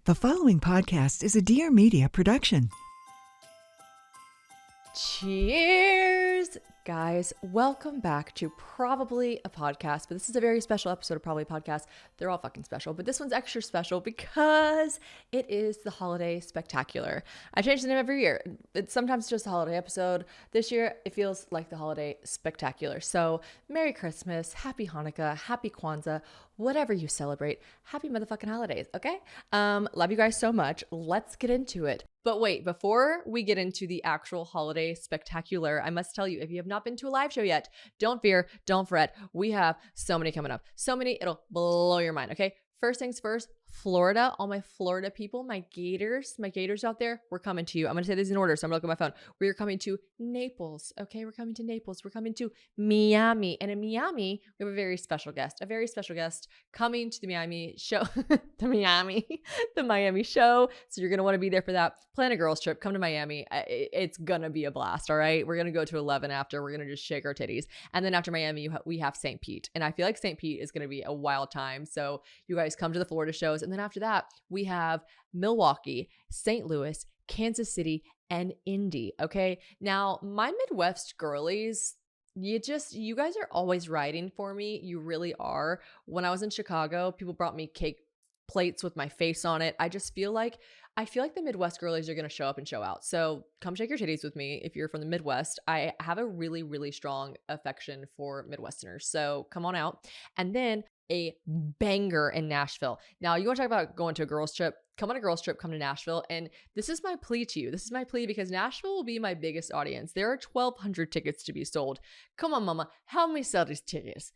The following podcast is a Dear Media production. Cheers! Guys, welcome back to probably a podcast, but this is a very special episode of Probably a Podcast. They're all fucking special, but this one's extra special because it is the Holiday Spectacular. I change the name every year. It's sometimes just a holiday episode. This year, it feels like the Holiday Spectacular. So, Merry Christmas, Happy Hanukkah, Happy Kwanzaa, whatever you celebrate. Happy motherfucking holidays, okay? Love you guys so much. Let's get into it. But wait, before we get into the actual Holiday Spectacular, I must tell you, if you have not been to a live show yet, don't fear, don't fret. We have so many coming up. So many, it'll blow your mind, okay? First things first, Florida, all my Florida people, my gators out there, we're coming to you. I'm going to say these in order, so I'm going to look at my phone. We're coming to Naples, okay? We're coming to Naples. We're coming to Miami. And in Miami, we have a very special guest coming to the Miami show, the Miami show. So you're going to want to be there for that. Plan a girls trip, come to Miami. It's going to be a blast, all right? We're going to go to 11 after. We're going to just shake our titties. And then after Miami, we have St. Pete. And I feel like St. Pete is going to be a wild time. So you guys come to the Florida shows. And then after that, we have Milwaukee, St. Louis, Kansas City, and Indy. Okay. Now, my Midwest girlies, you guys are always riding for me. You really are. When I was in Chicago, people brought me cake plates with my face on it. I feel like the Midwest girlies are going to show up and show out. So come shake your titties with me if you're from the Midwest. I have a really, really strong affection for Midwesterners. So come on out. And then a banger in Nashville. Now, you want to talk about going to a girls trip? Come on a girls trip, come to Nashville. And this is my plea to you. This is my plea because Nashville will be my biggest audience. There are 1,200 tickets to be sold. Come on, mama. Help me sell these tickets.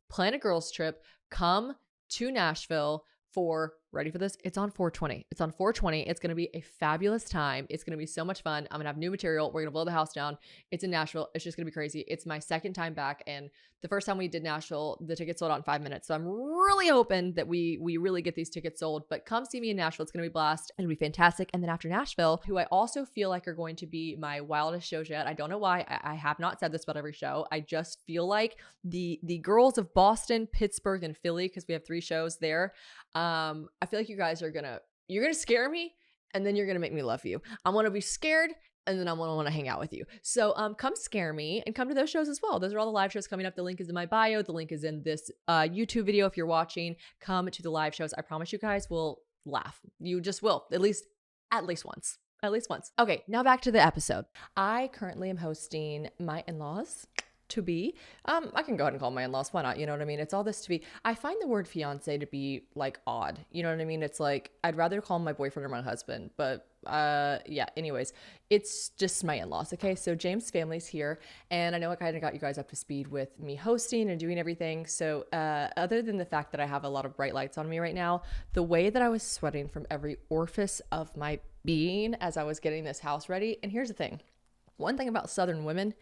Plan a girls trip. Come to Nashville for, ready for this? It's on 420. It's going to be a fabulous time. It's going to be so much fun. I'm going to have new material. We're going to blow the house down. It's in Nashville. It's just going to be crazy. It's my second time back. And the first time we did Nashville, the tickets sold out in 5 minutes. So I'm really hoping that we really get these tickets sold. But come see me in Nashville. It's going to be a blast. It'll be fantastic. And then after Nashville, who I also feel like are going to be my wildest shows yet. I don't know why. I have not said this about every show. I just feel like the girls of Boston, Pittsburgh, and Philly, because we have 3 shows there. I feel like you guys are you're gonna scare me, and then you're gonna make me love you. I want to be scared, and then I want to hang out with you. So come scare me and come to those shows as well. Those are all the live shows coming up. The link is in my bio. The link is in this YouTube video if you're watching. Come to the live shows. I promise you guys will laugh. You just will, at least once. Okay, now back to the episode. I currently am hosting my in-laws to be. I can go ahead and call my in-laws. Why not? You know what I mean? It's all this to be. I find the word fiance to be like odd. You know what I mean? It's like, I'd rather call him my boyfriend or my husband, but yeah, anyways, it's just my in-laws. Okay. So James' family's here, and I know I kind of got you guys up to speed with me hosting and doing everything. So, other than the fact that I have a lot of bright lights on me right now, the way that I was sweating from every orifice of my being as I was getting this house ready. And here's the thing. One thing about Southern women,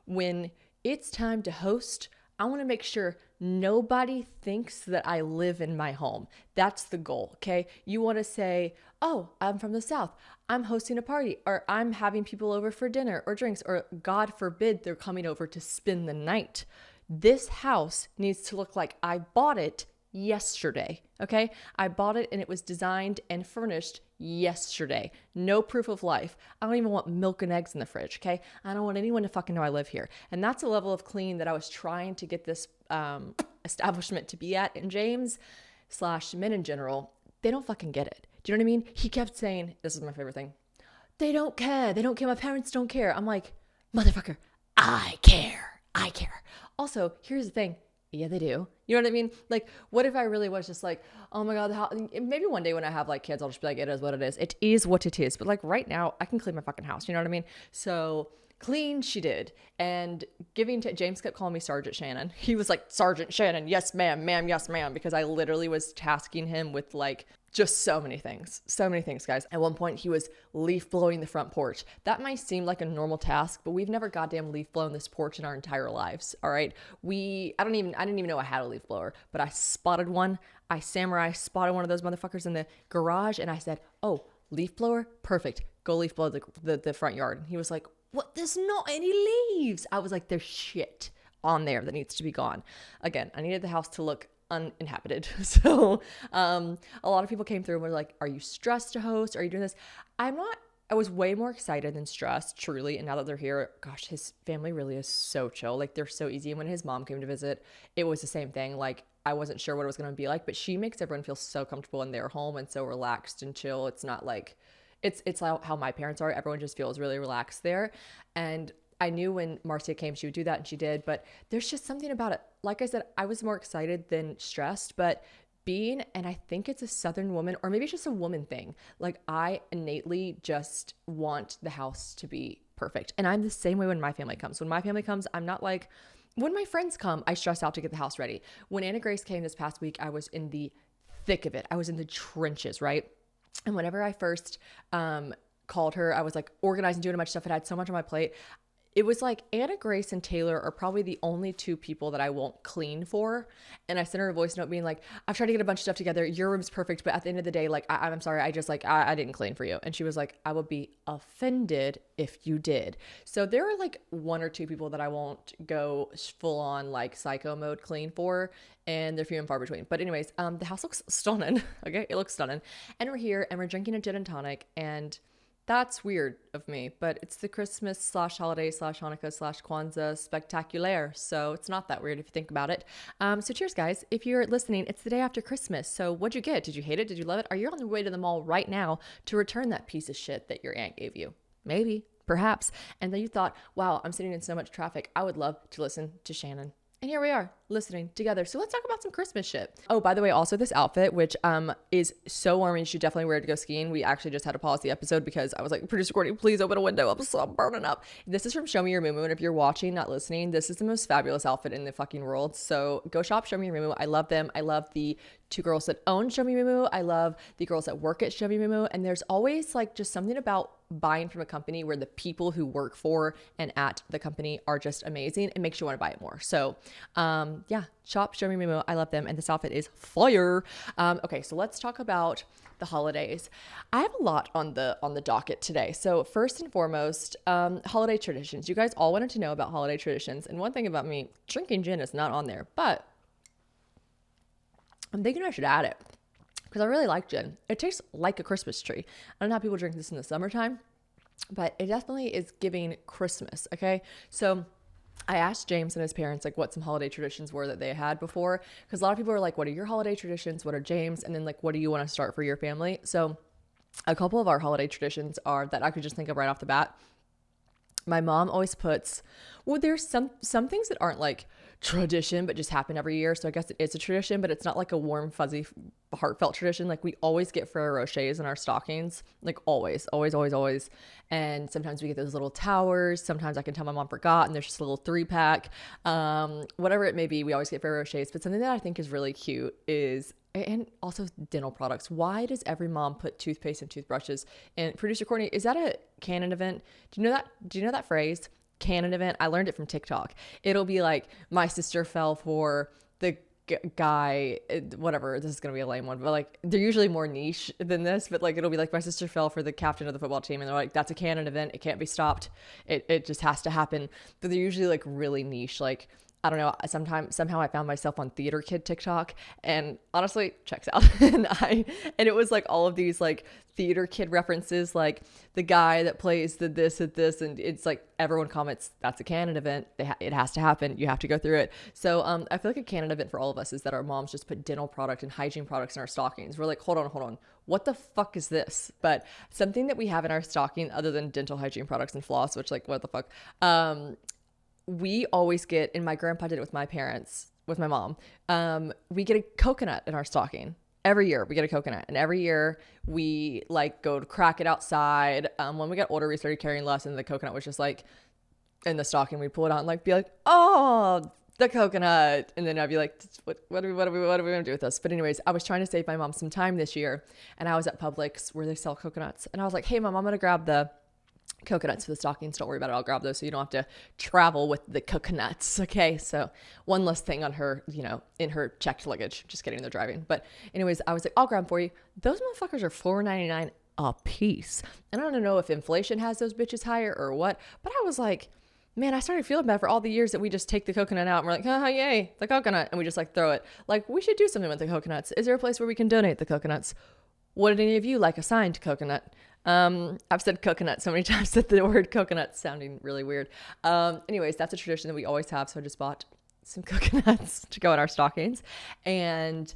when it's time to host, I want to make sure nobody thinks that I live in my home. That's the goal, okay? You want to say, oh, I'm from the South. I'm hosting a party, or I'm having people over for dinner or drinks, or God forbid they're coming over to spend the night. This house needs to look like I bought it yesterday, okay? I bought it and it was designed and furnished yesterday. No proof of life. I don't even want milk and eggs in the fridge, okay? I don't want anyone to fucking know I live here. And that's a level of clean that I was trying to get this establishment to be at. And James / men in general, they don't fucking get it. Do you know what I mean? He kept saying, this is my favorite thing, they don't care. They don't care. My parents don't care. I'm like, motherfucker, I care. Also, here's the thing. Yeah, they do. You know what I mean? Like, what if I really was just like, oh my God, maybe one day when I have like kids, I'll just be like, it is what it is. It is what it is. But like right now, I can clean my fucking house. You know what I mean? So clean she did. And James kept calling me Sergeant Shannon. He was like, Sergeant Shannon, yes ma'am, yes ma'am. Because I literally was tasking him with like just so many things, guys. At one point he was leaf blowing the front porch. That might seem like a normal task, but we've never goddamn leaf blown this porch in our entire lives. All right. I didn't even know I had a leaf blower, but I spotted one. I spotted one of those motherfuckers in the garage, and I said, oh, leaf blower? Perfect. Go leaf blow the front yard. And he was like, what? There's not any leaves. I was like, there's shit on there that needs to be gone. Again, I needed the house to look uninhabited. So a lot of people came through and were like, are you stressed to host? Are you doing this? I was way more excited than stressed, truly. And now that they're here, gosh, his family really is so chill. Like, they're so easy. And when his mom came to visit, it was the same thing. Like, I wasn't sure what it was going to be like, but she makes everyone feel so comfortable in their home and so relaxed and chill. It's not like, it's how my parents are. Everyone just feels really relaxed there. And I knew when Marcia came, she would do that, and she did. But there's just something about it. Like I said, I was more excited than stressed, but and I think it's a Southern woman, or maybe it's just a woman thing. Like, I innately just want the house to be perfect. And I'm the same way when my family comes. When my family comes, I'm not like, when my friends come, I stress out to get the house ready. When Anna Grace came this past week, I was in the thick of it. I was in the trenches, right? And whenever I first called her, I was like organizing, doing a bunch of stuff. I had so much on my plate. It was like Anna Grace and Taylor are probably the only two people that I won't clean for. And I sent her a voice note being like, I've tried to get a bunch of stuff together. Your room's perfect. But at the end of the day, like, I'm sorry. I just like, I didn't clean for you. And she was like, I would be offended if you did. So there are like one or two people that I won't go full on like psycho mode clean for. And they're few and far between. But anyways, the house looks stunning. Okay. It looks stunning. And we're here and we're drinking a gin and tonic, and that's weird of me, but it's the Christmas / holiday / Hanukkah / Kwanzaa spectacular. So it's not that weird if you think about it. So cheers, guys. If you're listening, it's the day after Christmas. So what'd you get? Did you hate it? Did you love it? Are you on the way to the mall right now to return that piece of shit that your aunt gave you? Maybe, perhaps. And then you thought, wow, I'm sitting in so much traffic. I would love to listen to Shannon. And here we are listening together. So let's talk about some Christmas shit. Oh, by the way, also this outfit, which is so warm, and you should definitely wear it to go skiing. We actually just had to pause the episode because I was like, producer Courtney, please open a window. I'm burning up. This is from Show Me Your Moo. And if you're watching, not listening, this is the most fabulous outfit in the fucking world. So go shop Show Me Your Moo. I love them. I love the two girls that own Show Me Your Moo. I love the girls that work at Show Me Your Moo. And there's always like just something about buying from a company where the people who work for and at the company are just amazing. It makes you want to buy it more. So yeah, shop Show Me Your Moo. I love them. And this outfit is fire. Okay, so let's talk about the holidays. I have a lot on the docket today. So first and foremost, holiday traditions. You guys all wanted to know about holiday traditions. And one thing about me, drinking gin is not on there, but I'm thinking I should add it because I really like gin. It tastes like a Christmas tree. I don't know how people drink this in the summertime, but it definitely is giving Christmas. Okay. So I asked James and his parents like what some holiday traditions were that they had before, because a lot of people are like, what are your holiday traditions? What are James? And then like, what do you want to start for your family? So a couple of our holiday traditions are that I could just think of right off the bat. My mom always puts, well, there's some things that aren't like tradition, but just happen every year. So I guess it is a tradition, but it's not like a warm, fuzzy, heartfelt tradition. Like we always get Ferrero Rochers in our stockings, like always, always, always, always. And sometimes we get those little towers. Sometimes I can tell my mom forgot and there's just a little 3-pack. Whatever it may be, we always get Ferrero Rochers. But something that I think is really cute is, and also dental products. Why does every mom put toothpaste and toothbrushes? And producer Courtney, is that a canon event? Do you know that? Do you know that phrase? Canon event? I learned it from TikTok. It'll be like, my sister fell for the guy, whatever. This is going to be a lame one, but like they're usually more niche than this, but like it'll be like, my sister fell for the captain of the football team, and they're like, that's a canon event. It can't be stopped. It just has to happen. But they're usually like really niche. Like, I don't know, somehow I found myself on Theater Kid TikTok, and honestly, checks out. and it was like all of these like Theater Kid references, like the guy that plays the this at this, and it's like everyone comments, that's a canon event. It has to happen. You have to go through it. So I feel like a canon event for all of us is that our moms just put dental product and hygiene products in our stockings. We're like, hold on. What the fuck is this? But something that we have in our stocking other than dental hygiene products and floss, which like, what the fuck? We always get, and my grandpa did it with my parents, with my mom, we get a coconut in our stocking. Every year we get a coconut, and every year we like go to crack it outside. When we got older, we started carrying less, and the coconut was just like in the stocking. We'd pull it out and like be like, oh, the coconut. And then I'd be like, what are we going to do with this? But anyways, I was trying to save my mom some time this year, and I was at Publix where they sell coconuts, and I was like, hey mom, I'm going to grab the coconuts for the stockings. Don't worry about it. I'll grab those so you don't have to travel with the coconuts. Okay. So one less thing on her, in her checked luggage. Just kidding. They're driving. But anyways, I was like, I'll grab them for you. Those motherfuckers are $4.99 a piece. And I don't know if inflation has those bitches higher or what, but I was like, man, I started feeling bad for all the years that we just take the coconut out and we're like, oh, yay, the coconut. And we just like throw it. Like, we should do something with the coconuts. Is there a place where we can donate the coconuts? Would any of you like a signed coconut? I've said coconut so many times that the word coconut sounding really weird. Anyways, that's a tradition that we always have. So I just bought some coconuts to go in our stockings. And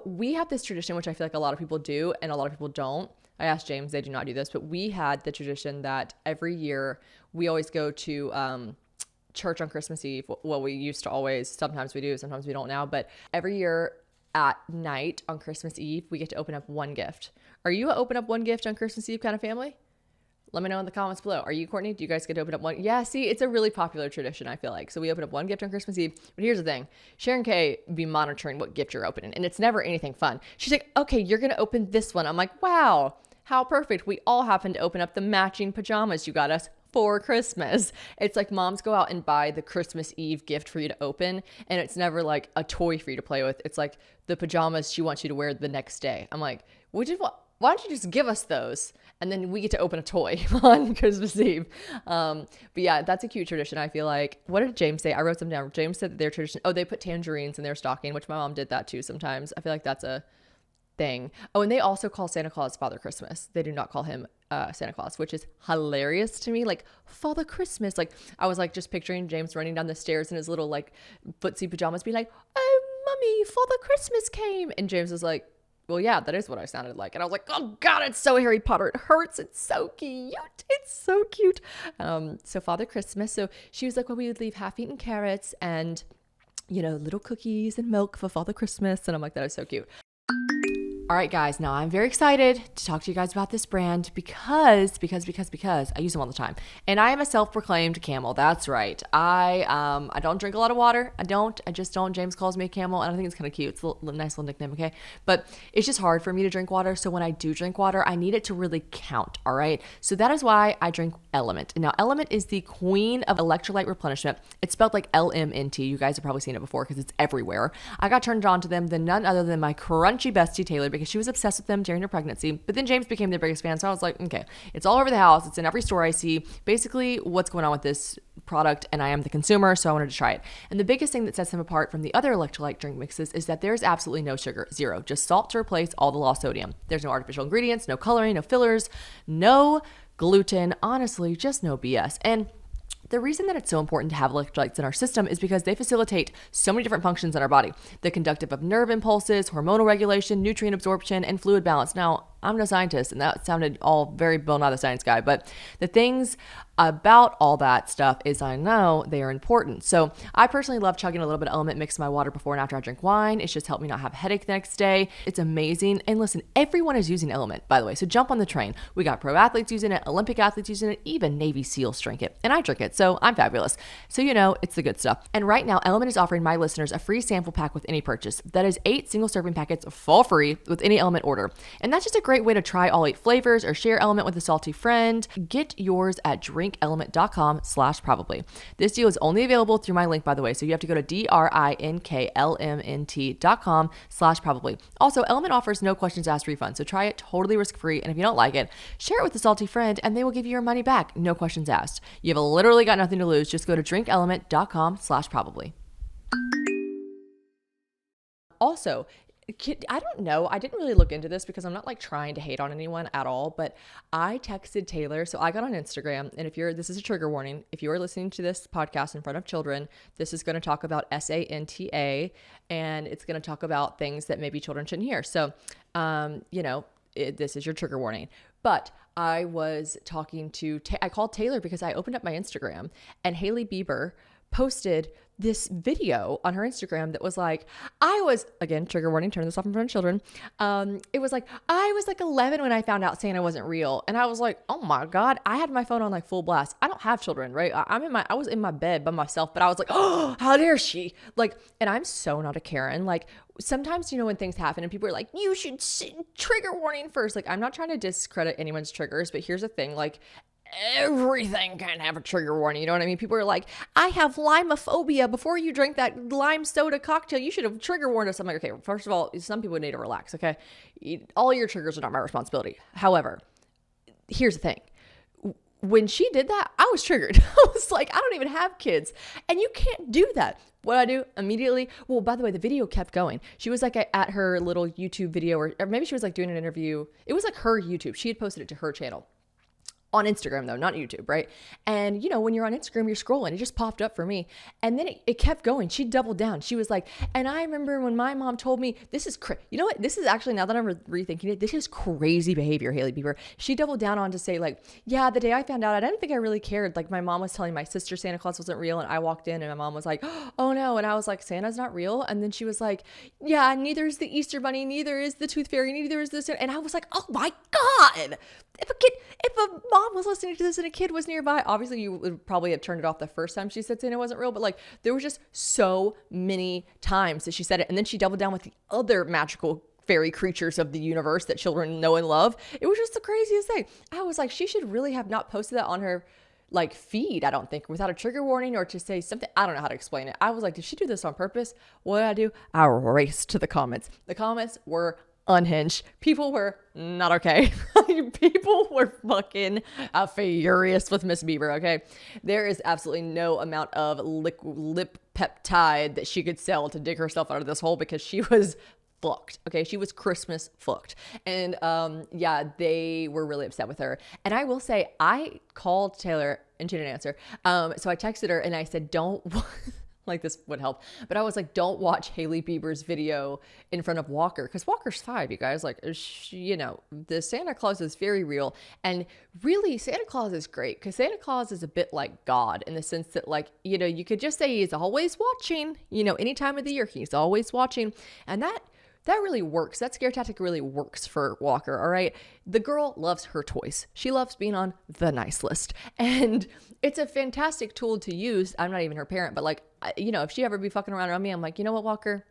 we have this tradition, which I feel like a lot of people do and a lot of people don't. I asked James, they do not do this, but we had the tradition that every year we always go to church on Christmas Eve. Well, we used to always, sometimes we do, sometimes we don't now, but every year at night on Christmas Eve, we get to open up one gift. Are you a open up one gift on Christmas Eve kind of family? Let me know in the comments below. Are you, Courtney? Do you guys get to open up one? Yeah, see, it's a really popular tradition, I feel like. So we open up one gift on Christmas Eve. But here's the thing. Sharon Kay be monitoring what gift you're opening. And it's never anything fun. She's like, okay, you're going to open this one. I'm like, wow, how perfect. We all happen to open up the matching pajamas you got us for Christmas. It's like moms go out and buy the Christmas Eve gift for you to open. And it's never like a toy for you to play with. It's like the pajamas she wants you to wear the next day. I'm like, why don't you just give us those? And then we get to open a toy on Christmas Eve. But yeah, that's a cute tradition. I feel like, what did James say? I wrote them down. James said that their tradition, they put tangerines in their stocking, which my mom did that too sometimes. I feel like that's a thing. Oh, and they also call Santa Claus Father Christmas. They do not call him Santa Claus, which is hilarious to me. Like, Father Christmas. Like, I was like just picturing James running down the stairs in his little like footsie pajamas, be like, oh, Mummy, Father Christmas came. And James was like, well, yeah, that is what I sounded like. And I was like, oh God, it's so Harry Potter. It hurts. It's so cute. It's so cute. So Father Christmas. So she was like, well, we would leave half-eaten carrots and, little cookies and milk for Father Christmas. And I'm like, that is so cute. All right, guys, now I'm very excited to talk to you guys about this brand because I use them all the time. And I am a self-proclaimed camel. That's right. I don't drink a lot of water. I just don't. James calls me a camel, and I think it's kind of cute. It's a nice little nickname, okay? But it's just hard for me to drink water. So when I do drink water, I need it to really count, all right? So that is why I drink Element. And now Element is the queen of electrolyte replenishment. It's spelled like LMNT. You guys have probably seen it before because it's everywhere. I got turned on to them than none other than my crunchy bestie, Taylor, because she was obsessed with them during her pregnancy. But then James became their biggest fan. So I was like, okay, it's all over the house. It's in every store I see. Basically, what's going on with this product, and I am the consumer, so I wanted to try it. And the biggest thing that sets them apart from the other electrolyte drink mixes is that there's absolutely no sugar, zero, just salt to replace all the lost sodium. There's no artificial ingredients, no coloring, no fillers, no gluten, honestly, just no BS. And the reason that it's so important to have electrolytes in our system is because they facilitate so many different functions in our body. The conductive of nerve impulses, hormonal regulation, nutrient absorption, and fluid balance. Now, I'm no scientist, and that sounded all very Bill Nye the Science Guy, but the things about all that stuff is I know they are important. So I personally love chugging a little bit of Element mixed in my water before and after I drink wine. It's just helped me not have a headache the next day. It's amazing. And listen, everyone is using Element, by the way, so jump on the train. We got pro athletes using it, Olympic athletes using it, even Navy SEALs drink it, and I drink it, so I'm fabulous. So it's the good stuff. And right now, Element is offering my listeners a free sample pack with any purchase. That is 8 single serving packets for free with any Element order. And that's just a great way to try all 8 flavors or share Element with a salty friend. Get yours at drinkelement.com/probably. This deal is only available through my link, by the way. So you have to go to drinklmnt.com/probably. Also, Element offers no questions asked refund. So try it totally risk-free. And if you don't like it, share it with a salty friend and they will give you your money back. No questions asked. You've literally got nothing to lose. Just go to drinkelement.com/probably. Also, I don't know. I didn't really look into this because I'm not like trying to hate on anyone at all, but I texted Taylor. So I got on Instagram, and this is a trigger warning. If you are listening to this podcast in front of children, this is going to talk about SANTA, and it's going to talk about things that maybe children shouldn't hear. So, this is your trigger warning. But I was talking to, I called Taylor because I opened up my Instagram and Hailey Bieber posted this video on her Instagram that was like, again, trigger warning, turn this off in front of children. It was like, I was like 11 when I found out Santa wasn't real. And I was like, oh my God, I had my phone on like full blast. I don't have children, right? I was in my bed by myself, but I was like, oh, how dare she? Like, and I'm so not a Karen. Like, sometimes, when things happen and people are like, you should trigger warning first. Like, I'm not trying to discredit anyone's triggers, but here's the thing, like, everything can have a trigger warning. You know what I mean? People are like, I have limeophobia. Before you drink that lime soda cocktail, you should have trigger warned us. I'm like, okay, first of all, some people need to relax, okay? All your triggers are not my responsibility. However, here's the thing. when she did that, I was triggered. I was like, I don't even have kids. And you can't do that. What I do immediately, well, by the way, the video kept going. She was like at her little YouTube video, or maybe she was like doing an interview. It was like her YouTube. She had posted it to her channel. On Instagram though, not YouTube, right? And you know, when you're on Instagram, you're scrolling. It just popped up for me. And then it kept going. She doubled down. She was like, and I remember when my mom told me, this is you know what? This is actually, now that I'm rethinking it, this is crazy behavior, Hailey Bieber. She doubled down on to say like, yeah, the day I found out, I didn't think I really cared. Like my mom was telling my sister Santa Claus wasn't real. And I walked in and my mom was like, oh no. And I was like, Santa's not real. And then she was like, yeah, neither is the Easter Bunny, neither is the Tooth Fairy, neither is this. And I was like, oh my God. If a mom was listening to this and a kid was nearby, obviously you would probably have turned it off the first time she said Santa wasn't real, but like there were just so many times that she said it. And then she doubled down with the other magical fairy creatures of the universe that children know and love. It was just the craziest thing. I was like, she should really have not posted that on her like feed, I don't think, without a trigger warning or to say something. I don't know how to explain it. I was like, did she do this on purpose? What did I do? I raced to the comments. The comments were unhinged. People were not okay. People were fucking furious with Miss Bieber, okay? There is absolutely no amount of lip peptide that she could sell to dig herself out of this hole because she was fucked. Okay, she was Christmas fucked. And yeah, they were really upset with her. And I will say, I called Taylor and she didn't answer. So I texted her and I said, don't like this would help. But I was like, don't watch Hailey Bieber's video in front of Walker, because Walker's 5, you guys. Like, you know, the Santa Claus is very real. And really, Santa Claus is great because Santa Claus is a bit like God in the sense that, like, you know, you could just say he's always watching, you know, any time of the year, he's always watching. And that really works. That scare tactic really works for Walker, all right? The girl loves her toys. She loves being on the nice list. And it's a fantastic tool to use. I'm not even her parent, but like, you know, if she ever be fucking around me, I'm like, you know what, Walker?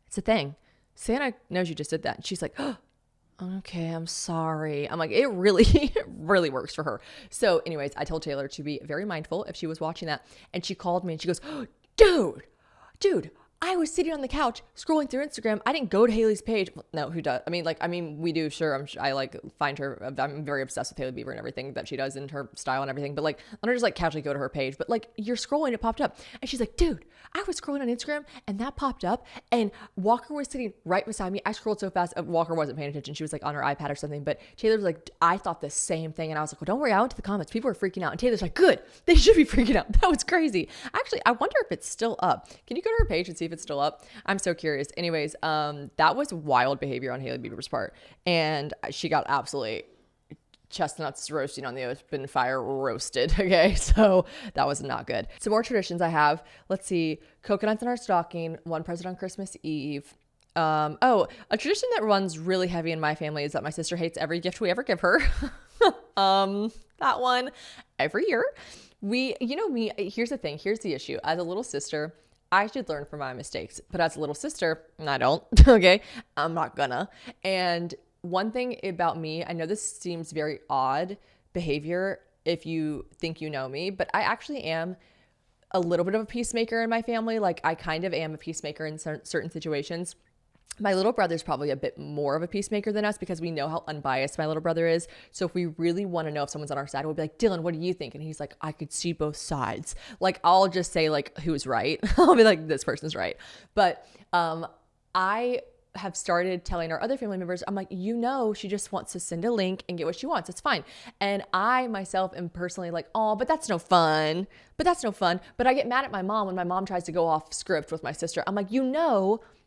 It's a thing. Santa knows you just did that. And she's like, oh, okay, I'm sorry. I'm like, it really works for her. So anyways, I told Taylor to be very mindful if she was watching that. And she called me and she goes, oh, dude, I was sitting on the couch scrolling through Instagram. I didn't go to Hailey's page. No, who does? I mean, we do. Sure. I like find her. I'm very obsessed with Hailey Bieber and everything that she does and her style and everything. But like, I don't just like casually go to her page. But like, you're scrolling, it popped up, and she's like, dude, I was scrolling on Instagram and that popped up, and Walker was sitting right beside me. I scrolled so fast, Walker wasn't paying attention. She was like on her iPad or something. But Taylor was like, I thought the same thing, and I was like, well, don't worry. I went to the comments. People are freaking out, and Taylor's like, good. They should be freaking out. That was crazy. Actually, I wonder if it's still up. Can you go to her page and see if it's still up? I'm so curious. Anyways, that was wild behavior on Hailey Bieber's part. And she got absolutely chestnuts roasting on the open fire roasted. Okay. So that was not good. Some more traditions I have. Let's see. Coconuts in our stocking, one present on Christmas Eve. A tradition that runs really heavy in my family is that my sister hates every gift we ever give her. That one every year. Here's the thing. Here's the issue. As a little sister, I should learn from my mistakes, but as a little sister, I don't. Okay. I'm not gonna. And one thing about me, I know this seems very odd behavior if you think you know me, but I actually am a little bit of a peacemaker in my family. Like, I kind of am a peacemaker in certain situations. My little brother's probably a bit more of a peacemaker than us because we know how unbiased my little brother is. So if we really want to know if someone's on our side, we'll be like, Dylan, what do you think? And he's like, I could see both sides. Like, I'll just say like, who's right? I'll be like, this person's right. But I have started telling our other family members, I'm like, she just wants to send a link and get what she wants. It's fine. And I myself am personally like, oh, but that's no fun. But I get mad at my mom when my mom tries to go off script with my sister. I'm like,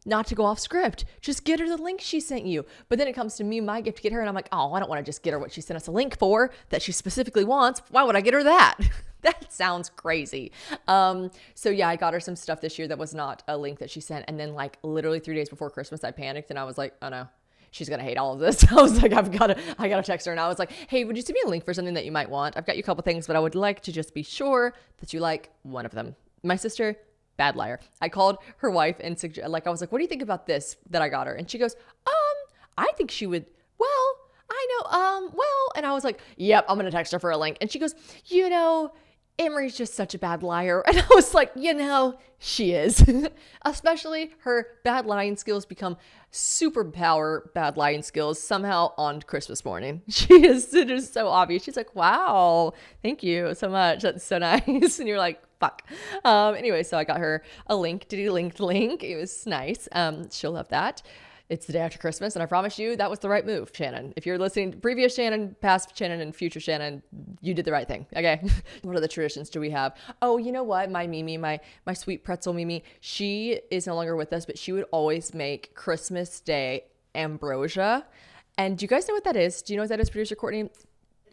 not to go off script. Just get her the link she sent you. But then it comes to me, my gift to get her, and I'm like, oh, I don't want to just get her what she sent us a link for that she specifically wants. Why would I get her that? That sounds crazy. So yeah, I got her some stuff this year that was not a link that she sent. And then like literally 3 days before Christmas, I panicked and I was like, oh no, she's going to hate all of this. I was like, I got to text her. And I was like, hey, would you send me a link for something that you might want? I've got you a couple things, but I would like to just be sure that you like one of them. My sister, bad liar. I called her wife and I was like, what do you think about this that I got her? And she goes, I think she would, I know, and I was like, yep, I'm going to text her for a link. And she goes, Emery's just such a bad liar. And I was like, she is. Especially her bad lying skills become superpower bad lying skills somehow on Christmas morning. It is so obvious. She's like, wow, thank you so much. That's so nice. And you're like, fuck. Anyway, so I got her a link. Did he link the link? It was nice. She'll love that. It's the day after Christmas, and I promise you that was the right move, Shannon. If you're listening to previous Shannon, past Shannon, and future Shannon, you did the right thing, okay? What other traditions do we have? Oh, you know what? My Mimi, my sweet pretzel Mimi, she is no longer with us, but she would always make Christmas Day ambrosia. And do you guys know what that is? Do you know what that is, producer Courtney?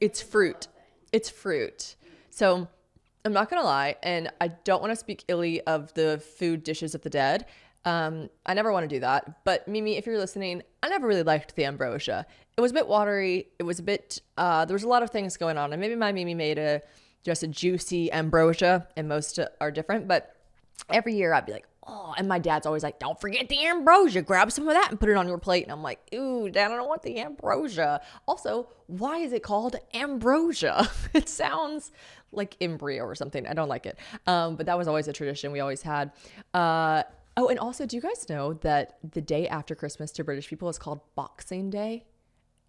It's fruit. It's fruit. So I'm not going to lie, and I don't want to speak illy of the food dishes of the dead. I never want to do that. But Mimi, if you're listening, I never really liked the ambrosia. It was a bit watery. It was a bit, there was a lot of things going on. And maybe my Mimi made just a juicy ambrosia, and most are different. But every year I'd be like, oh, and my dad's always like, don't forget the ambrosia. Grab some of that and put it on your plate. And I'm like, ooh, Dad, I don't want the ambrosia. Also, why is it called ambrosia? It sounds like embryo or something. I don't like it. But that was always a tradition we always had. Oh, and also, do you guys know that the day after Christmas to British people is called Boxing Day?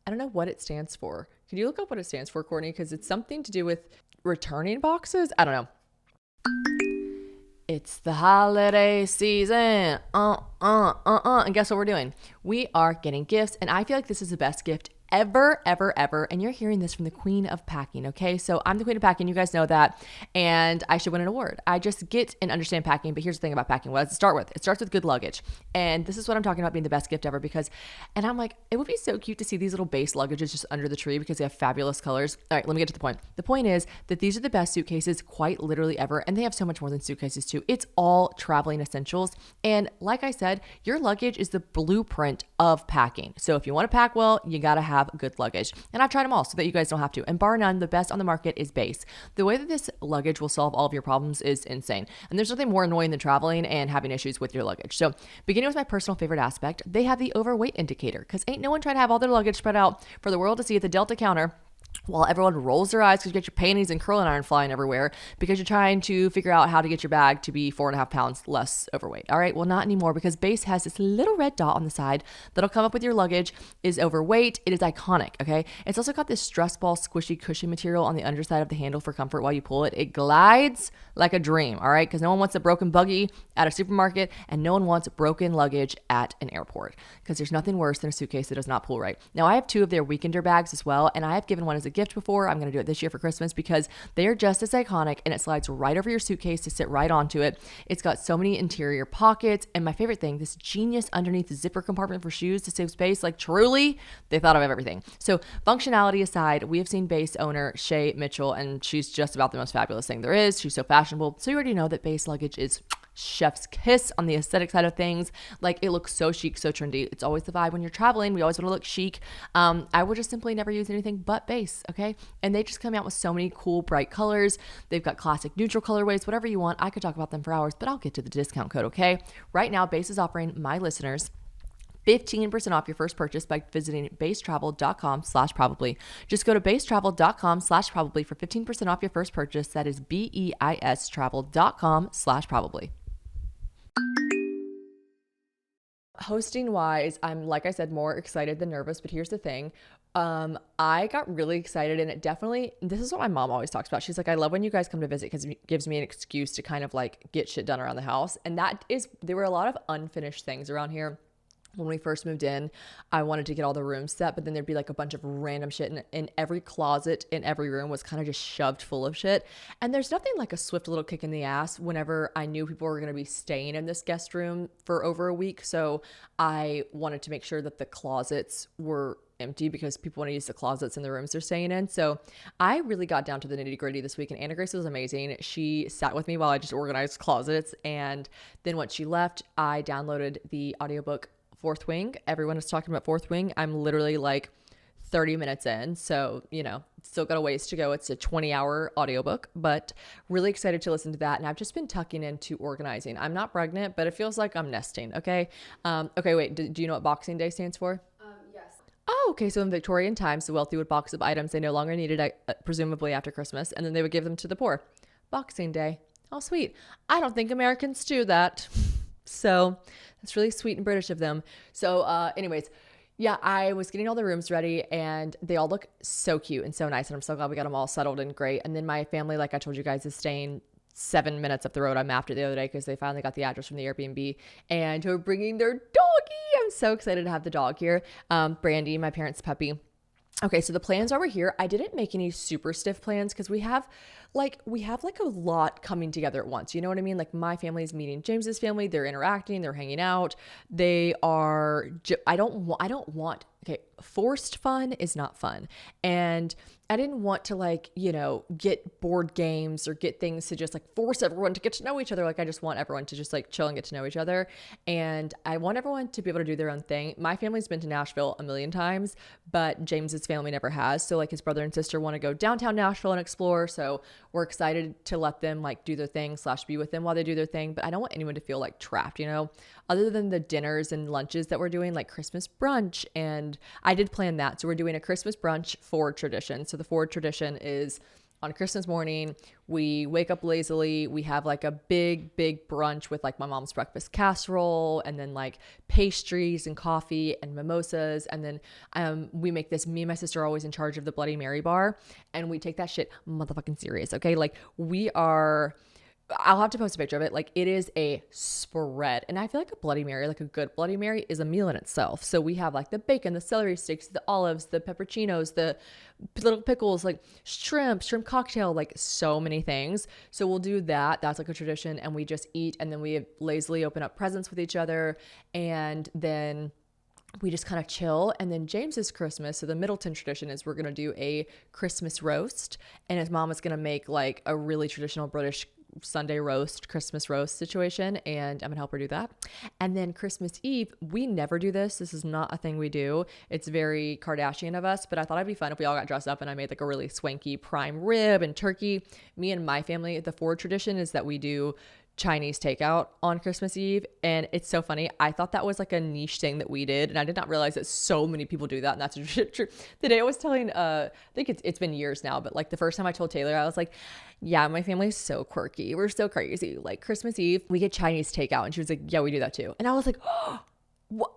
I don't know what it stands for. Can you look up what it stands for, Courtney? Because it's something to do with returning boxes. I don't know. It's the holiday season. And guess what we're doing? We are getting gifts, and I feel like this is the best gift ever. And you're hearing this from the queen of packing, okay? So I'm the queen of packing. You guys know that. And I should win an award. I just get and understand packing. But here's the thing about packing. What does it start with? It starts with good luggage. And this is what I'm talking about being the best gift ever because, and I'm like, it would be so cute to see these little base luggages just under the tree because they have fabulous colors. All right, let me get to the point. The point is that these are the best suitcases quite literally ever. And they have so much more than suitcases too. It's all traveling essentials. And like I said, your luggage is the blueprint of packing. So if you want to pack well, you got to have good luggage. And I've tried them all so that you guys don't have to. And bar none, the best on the market is Base. The way that this luggage will solve all of your problems is insane. And there's nothing more annoying than traveling and having issues with your luggage. So beginning with my personal favorite aspect, they have the overweight indicator because ain't no one trying to have all their luggage spread out for the world to see at the Delta counter while everyone rolls their eyes because you get your panties and curling iron flying everywhere because you're trying to figure out how to get your bag to be 4.5 pounds less overweight. All right, well, not anymore because Base has this little red dot on the side that'll come up with your luggage is overweight. It is iconic, okay? It's also got this stress ball squishy cushion material on the underside of the handle for comfort while you pull it. It glides like a dream, all right? Because no one wants a broken buggy at a supermarket and no one wants broken luggage at an airport because there's nothing worse than a suitcase that does not pull right. Now, I have 2 of their weekender bags as well, and I have given one as a gift before. I'm going to do it this year for Christmas because they are just as iconic and it slides right over your suitcase to sit right onto it. It's got so many interior pockets and my favorite thing, this genius underneath the zipper compartment for shoes to save space. Like truly, they thought of everything. So functionality aside, we have seen Base owner Shay Mitchell and she's just about the most fabulous thing there is. She's so fashionable. So you already know that Base luggage is chef's kiss on the aesthetic side of things. Like it looks so chic, so trendy. It's always the vibe when you're traveling. We always want to look chic. I will just simply never use anything but Base, okay? And they just come out with so many cool, bright colors. They've got classic neutral colorways, whatever you want. I could talk about them for hours, but I'll get to the discount code, okay? Right now, Base is offering my listeners 15% off your first purchase by visiting basetravel.com/probably. Just go to basetravel.com/probably for 15% off your first purchase. That is BEIS travel.com/probably. Hosting wise, I'm, like I said, more excited than nervous, but here's the thing. I got really excited and it definitely, this is what my mom always talks about. She's like, I love when you guys come to visit because it gives me an excuse to kind of like get shit done around the house. And there were a lot of unfinished things around here. When we first moved in, I wanted to get all the rooms set, but then there'd be like a bunch of random shit in every closet in every room was kind of just shoved full of shit. And there's nothing like a swift little kick in the ass whenever I knew people were going to be staying in this guest room for over a week. So I wanted to make sure that the closets were empty because people want to use the closets in the rooms they're staying in. So I really got down to the nitty gritty this week and Anna Grace was amazing. She sat with me while I just organized closets. And then once she left, I downloaded the audiobook Fourth Wing. Everyone is talking about Fourth Wing. I'm literally like 30 minutes in. So, still got a ways to go. It's a 20-hour audiobook, but really excited to listen to that. And I've just been tucking into organizing. I'm not pregnant, but it feels like I'm nesting. Okay. Okay. Wait, do you know what Boxing Day stands for? Yes. Oh, okay. So in Victorian times, the wealthy would box up items they no longer needed, presumably after Christmas, and then they would give them to the poor. Boxing Day. Oh, sweet. I don't think Americans do that. So that's really sweet and British of them. So anyways, yeah, I was getting all the rooms ready and they all look so cute and so nice. And I'm so glad we got them all settled and great. And then my family, like I told you guys, is staying 7 minutes up the road. I mapped it the other day because they finally got the address from the Airbnb and we're bringing their doggy. I'm so excited to have the dog here. Brandy, my parents' puppy. Okay, so the plans are we're here. I didn't make any super stiff plans because we have like a lot coming together at once. You know what I mean? Like my family's meeting James's family. They're interacting. They're hanging out. They are. I don't want. Okay, forced fun is not fun, and I didn't want to like, get board games or get things to just like force everyone to get to know each other. Like I just want everyone to just like chill and get to know each other. And I want everyone to be able to do their own thing. My family's been to Nashville a million times, but James's family never has. So like his brother and sister want to go downtown Nashville and explore. So we're excited to let them like do their thing / be with them while they do their thing. But I don't want anyone to feel like trapped, other than the dinners and lunches that we're doing, like Christmas brunch. And I did plan that. So we're doing a Christmas brunch Ford tradition. So the Ford tradition is on Christmas morning, we wake up lazily. We have like a big brunch with like my mom's breakfast casserole and then like pastries and coffee and mimosas. And then we make this, me and my sister are always in charge of the Bloody Mary bar. And we take that shit motherfucking serious. Okay. Like I'll have to post a picture of it. Like it is a spread. And I feel like a Bloody Mary, like a good Bloody Mary is a meal in itself. So we have like the bacon, the celery sticks, the olives, the pepperoncinos, the little pickles, like shrimp cocktail, like so many things. So we'll do that. That's like a tradition. And we just eat and then we lazily open up presents with each other. And then we just kind of chill. And then James's Christmas, so the Middleton tradition is we're going to do a Christmas roast. And his mom is going to make like a really traditional British Sunday roast, Christmas roast situation, and I'm gonna help her do that. And then Christmas Eve, we never do this. This is not a thing we do. It's very Kardashian of us, but I thought it'd be fun if we all got dressed up and I made like a really swanky prime rib and turkey. Me and my family, the Ford tradition is that we do Chinese takeout on Christmas Eve. And it's so funny. I thought that was like a niche thing that we did. And I did not realize that so many people do that. And that's true. The day I was telling, I think it's been years now, but like the first time I told Taylor, I was like, yeah, my family's so quirky. We're so crazy. Like Christmas Eve, we get Chinese takeout. And she was like, yeah, we do that too. And I was like, oh, what?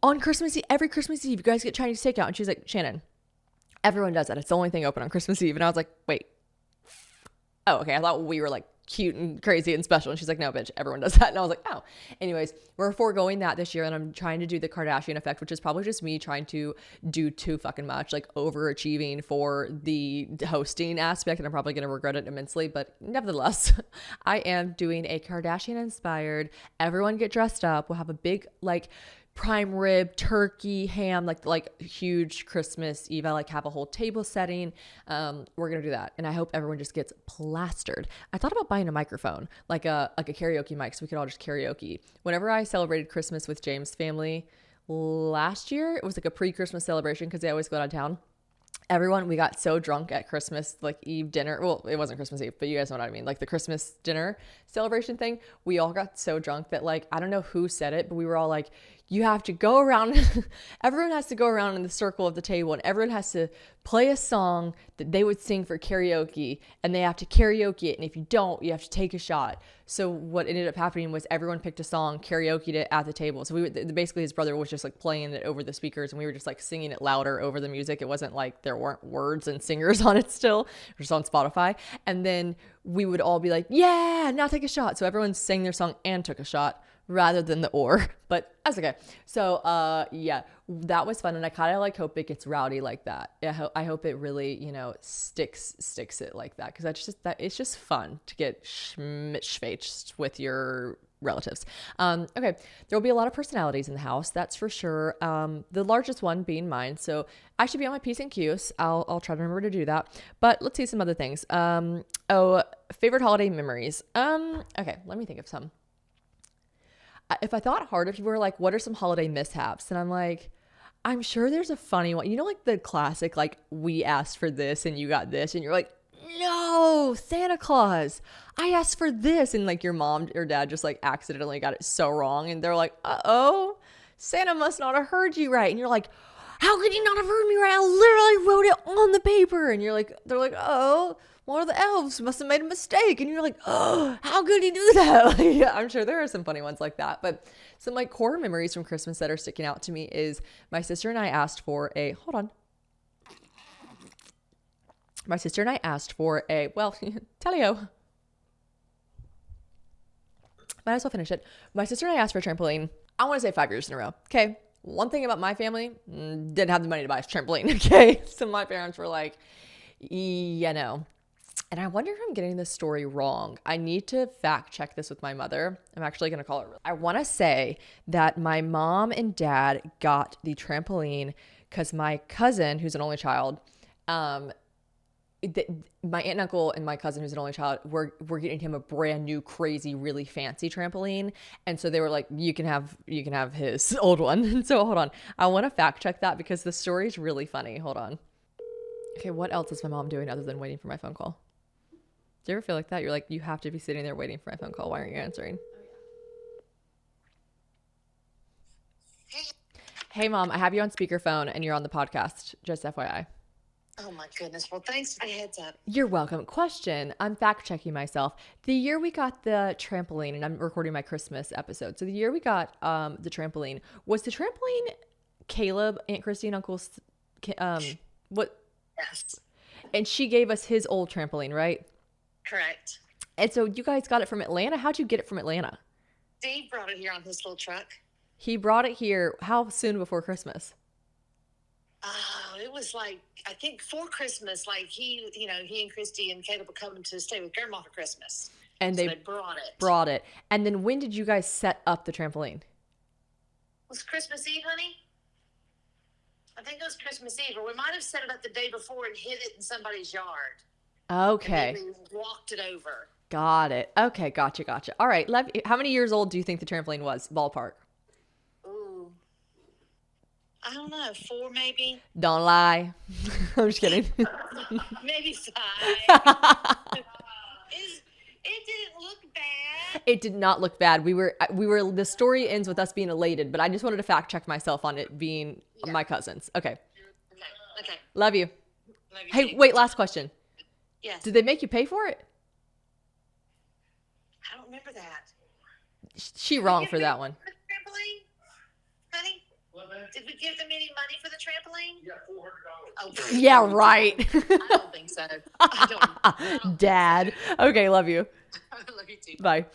On Christmas Eve, every Christmas Eve, you guys get Chinese takeout. And she's like, Shannon, everyone does that. It's the only thing open on Christmas Eve. And I was like, wait. Oh, okay. I thought we were like cute and crazy and special. And she's like, no, bitch, everyone does that. And I was like, oh. Anyways, we're foregoing that this year. And I'm trying to do the Kardashian effect, which is probably just me trying to do too fucking much, like overachieving for the hosting aspect. And I'm probably going to regret it immensely. But nevertheless, I am doing a Kardashian inspired, everyone get dressed up. We'll have a big like prime rib, turkey, ham, like huge Christmas Eve. I like have a whole table setting. We're gonna do that, and I hope everyone just gets plastered. I thought about buying a microphone, like a karaoke mic, so we could all just karaoke. Whenever I celebrated Christmas with James' family last year, it was like a pre-Christmas celebration because they always go out of town. Everyone, we got so drunk at Christmas, like Eve dinner. Well, it wasn't Christmas Eve, but you guys know what I mean. Like the Christmas dinner celebration thing. We all got so drunk that like, I don't know who said it, but we were all like, you have to go around. Everyone has to go around in the circle of the table and everyone has to play a song that they would sing for karaoke and they have to karaoke it. And if you don't, you have to take a shot. So what ended up happening was everyone picked a song, karaokeed it at the table. So basically his brother was just like playing it over the speakers and we were just like singing it louder over the music. It wasn't like there weren't words and singers on it still, just on Spotify. And then we would all be like, yeah, now take a shot. So everyone sang their song and took a shot rather than the or, but that's okay. So yeah, that was fun. And I kind of like hope it gets rowdy like that. I hope it really, sticks it like that. Cause it's just fun to get schmitschfaced with your relatives. Okay. There'll be a lot of personalities in the house. That's for sure. The largest one being mine. So I should be on my P's and Q's. I'll try to remember to do that, but let's see some other things. Favorite holiday memories. Okay. Let me think of some. If I thought hard, if you were like, what are some holiday mishaps? And I'm like, I'm sure there's a funny one. Like the classic, like we asked for this and you got this. And you're like, no, Santa Claus, I asked for this. And like your mom or dad just like accidentally got it so wrong. And they're like, uh-oh, Santa must not have heard you right. And you're like, how could you not have heard me right? I literally wrote it on the paper. And they're like, oh, one of the elves must have made a mistake. And you're like, oh, how could he do that? Like, yeah, I'm sure there are some funny ones like that. But some like core memories from Christmas that are sticking out to me is my sister and I asked for a, well, Telio. Might as well finish it. My sister and I asked for a trampoline, I want to say 5 years in a row. Okay. One thing about my family, didn't have the money to buy a trampoline. Okay. So my parents were like, yeah, no. And I wonder if I'm getting this story wrong. I need to fact check this with my mother. I'm actually going to call it. I want to say that my mom and dad got the trampoline because my cousin, who's an only child, my aunt and uncle and my cousin, who's an only child, were getting him a brand new, crazy, really fancy trampoline. And so they were like, you can have his old one. And so hold on. I want to fact check that because the story is really funny. Hold on. Okay. What else is my mom doing other than waiting for my phone call? Do you ever feel like that? You're like, you have to be sitting there waiting for my phone call. Why aren't you answering? Hey mom, I have you on speakerphone and you're on the podcast. Just FYI. Oh my goodness. Well, thanks for the heads up. You're welcome. Question. I'm fact checking myself. The year we got the trampoline, and I'm recording my Christmas episode. So the year we got the trampoline, was the trampoline Caleb, Aunt Christy, and Uncle's what? Yes. And she gave us his old trampoline, right? Correct. And so you guys got it from Atlanta. How'd you get it from Atlanta? Steve brought it here on his little truck. He brought it here. How soon before Christmas? It was like, I think for Christmas, like he and Christy and Caleb were coming to stay with Grandma for Christmas. And so they brought it. And then when did you guys set up the trampoline? Was Christmas Eve, honey? I think it was Christmas Eve, or we might have set it up the day before and hid it in somebody's yard. Okay. And then we walked it over. Got it. Okay. Gotcha. All right. How many years old do you think the trampoline was? Ballpark. Ooh. I don't know. 4 maybe. Don't lie. I'm just kidding. Maybe 5. It didn't look bad. It did not look bad. The story ends with us being elated, but I just wanted to fact check myself on it being my cousins. Okay. Okay. Love you. Love you Hey, too. wait, last question. Yes. Did they make you pay for it? I don't remember that. She wrong for that one. Trampoline? Honey? Did we give them any money for the trampoline? Yeah, $400. Oh, yeah, right. I don't think so. I don't. Dad. Okay, love you. Love you too. Bye.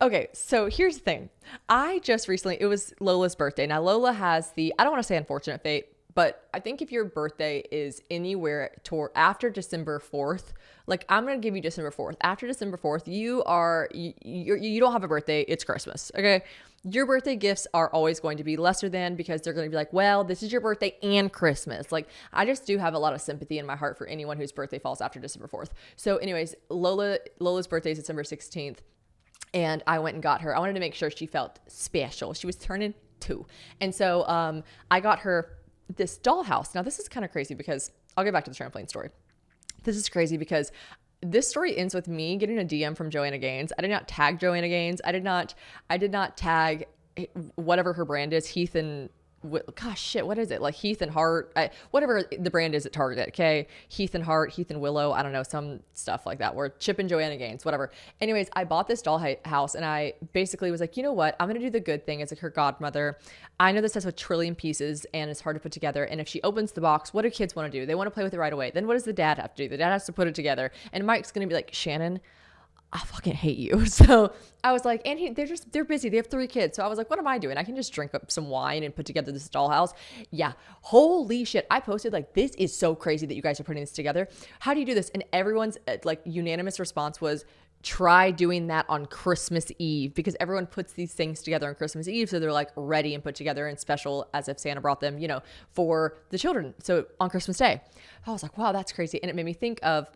Okay, so here's the thing. I just recently, it was Lola's birthday. Now, Lola has I don't want to say unfortunate fate, but I think if your birthday is anywhere after December 4th, like I'm going to give you December 4th. After December 4th, you don't have a birthday. It's Christmas. Okay. Your birthday gifts are always going to be lesser than because they're going to be like, well, this is your birthday and Christmas. Like I just do have a lot of sympathy in my heart for anyone whose birthday falls after December 4th. So anyways, Lola's birthday is December 16th. And I went and got her. I wanted to make sure she felt special. She was turning 2. And so I got her this dollhouse. Now this is kind of crazy because I'll get back to the trampoline story. This is crazy because this story ends with me getting a DM from Joanna Gaines. I did not tag Joanna Gaines. I did not tag whatever her brand is, Heath and gosh, shit, what is it? Like Heath and Hart, whatever the brand is at Target, okay? Heath and Hart, Heath and Willow, I don't know, some stuff like that. Where Chip and Joanna Gaines, whatever. Anyways, I bought this doll house and I basically was like, you know what? I'm going to do the good thing as like her godmother. I know this has a trillion pieces and it's hard to put together. And if she opens the box, what do kids want to do? They want to play with it right away. Then what does the dad have to do? The dad has to put it together. And Mike's going to be like, Shannon, I fucking hate you. So I was like, and they're busy. They have 3 kids. So I was like, what am I doing? I can just drink up some wine and put together this dollhouse. Yeah. Holy shit. I posted like, this is so crazy that you guys are putting this together. How do you do this? And everyone's like unanimous response was try doing that on Christmas Eve because everyone puts these things together on Christmas Eve. So they're like ready and put together and special as if Santa brought them, for the children. So on Christmas Day, I was like, wow, that's crazy. And it made me think of,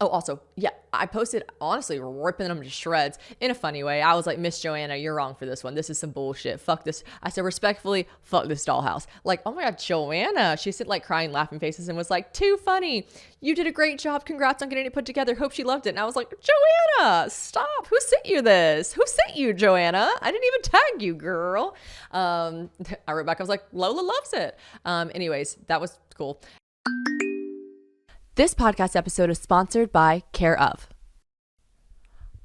oh, also, yeah, I posted, honestly, ripping them to shreds in a funny way. I was like, Miss Joanna, you're wrong for this one. This is some bullshit. Fuck this. I said, respectfully, fuck this dollhouse. Like, oh my God, Joanna. She sent like crying, laughing faces and was like, too funny. You did a great job. Congrats on getting it put together. Hope she loved it. And I was like, Joanna, stop. Who sent you this? Who sent you, Joanna? I didn't even tag you, girl. I wrote back. I was like, Lola loves it. Anyways, that was cool. This podcast episode is sponsored by Care of.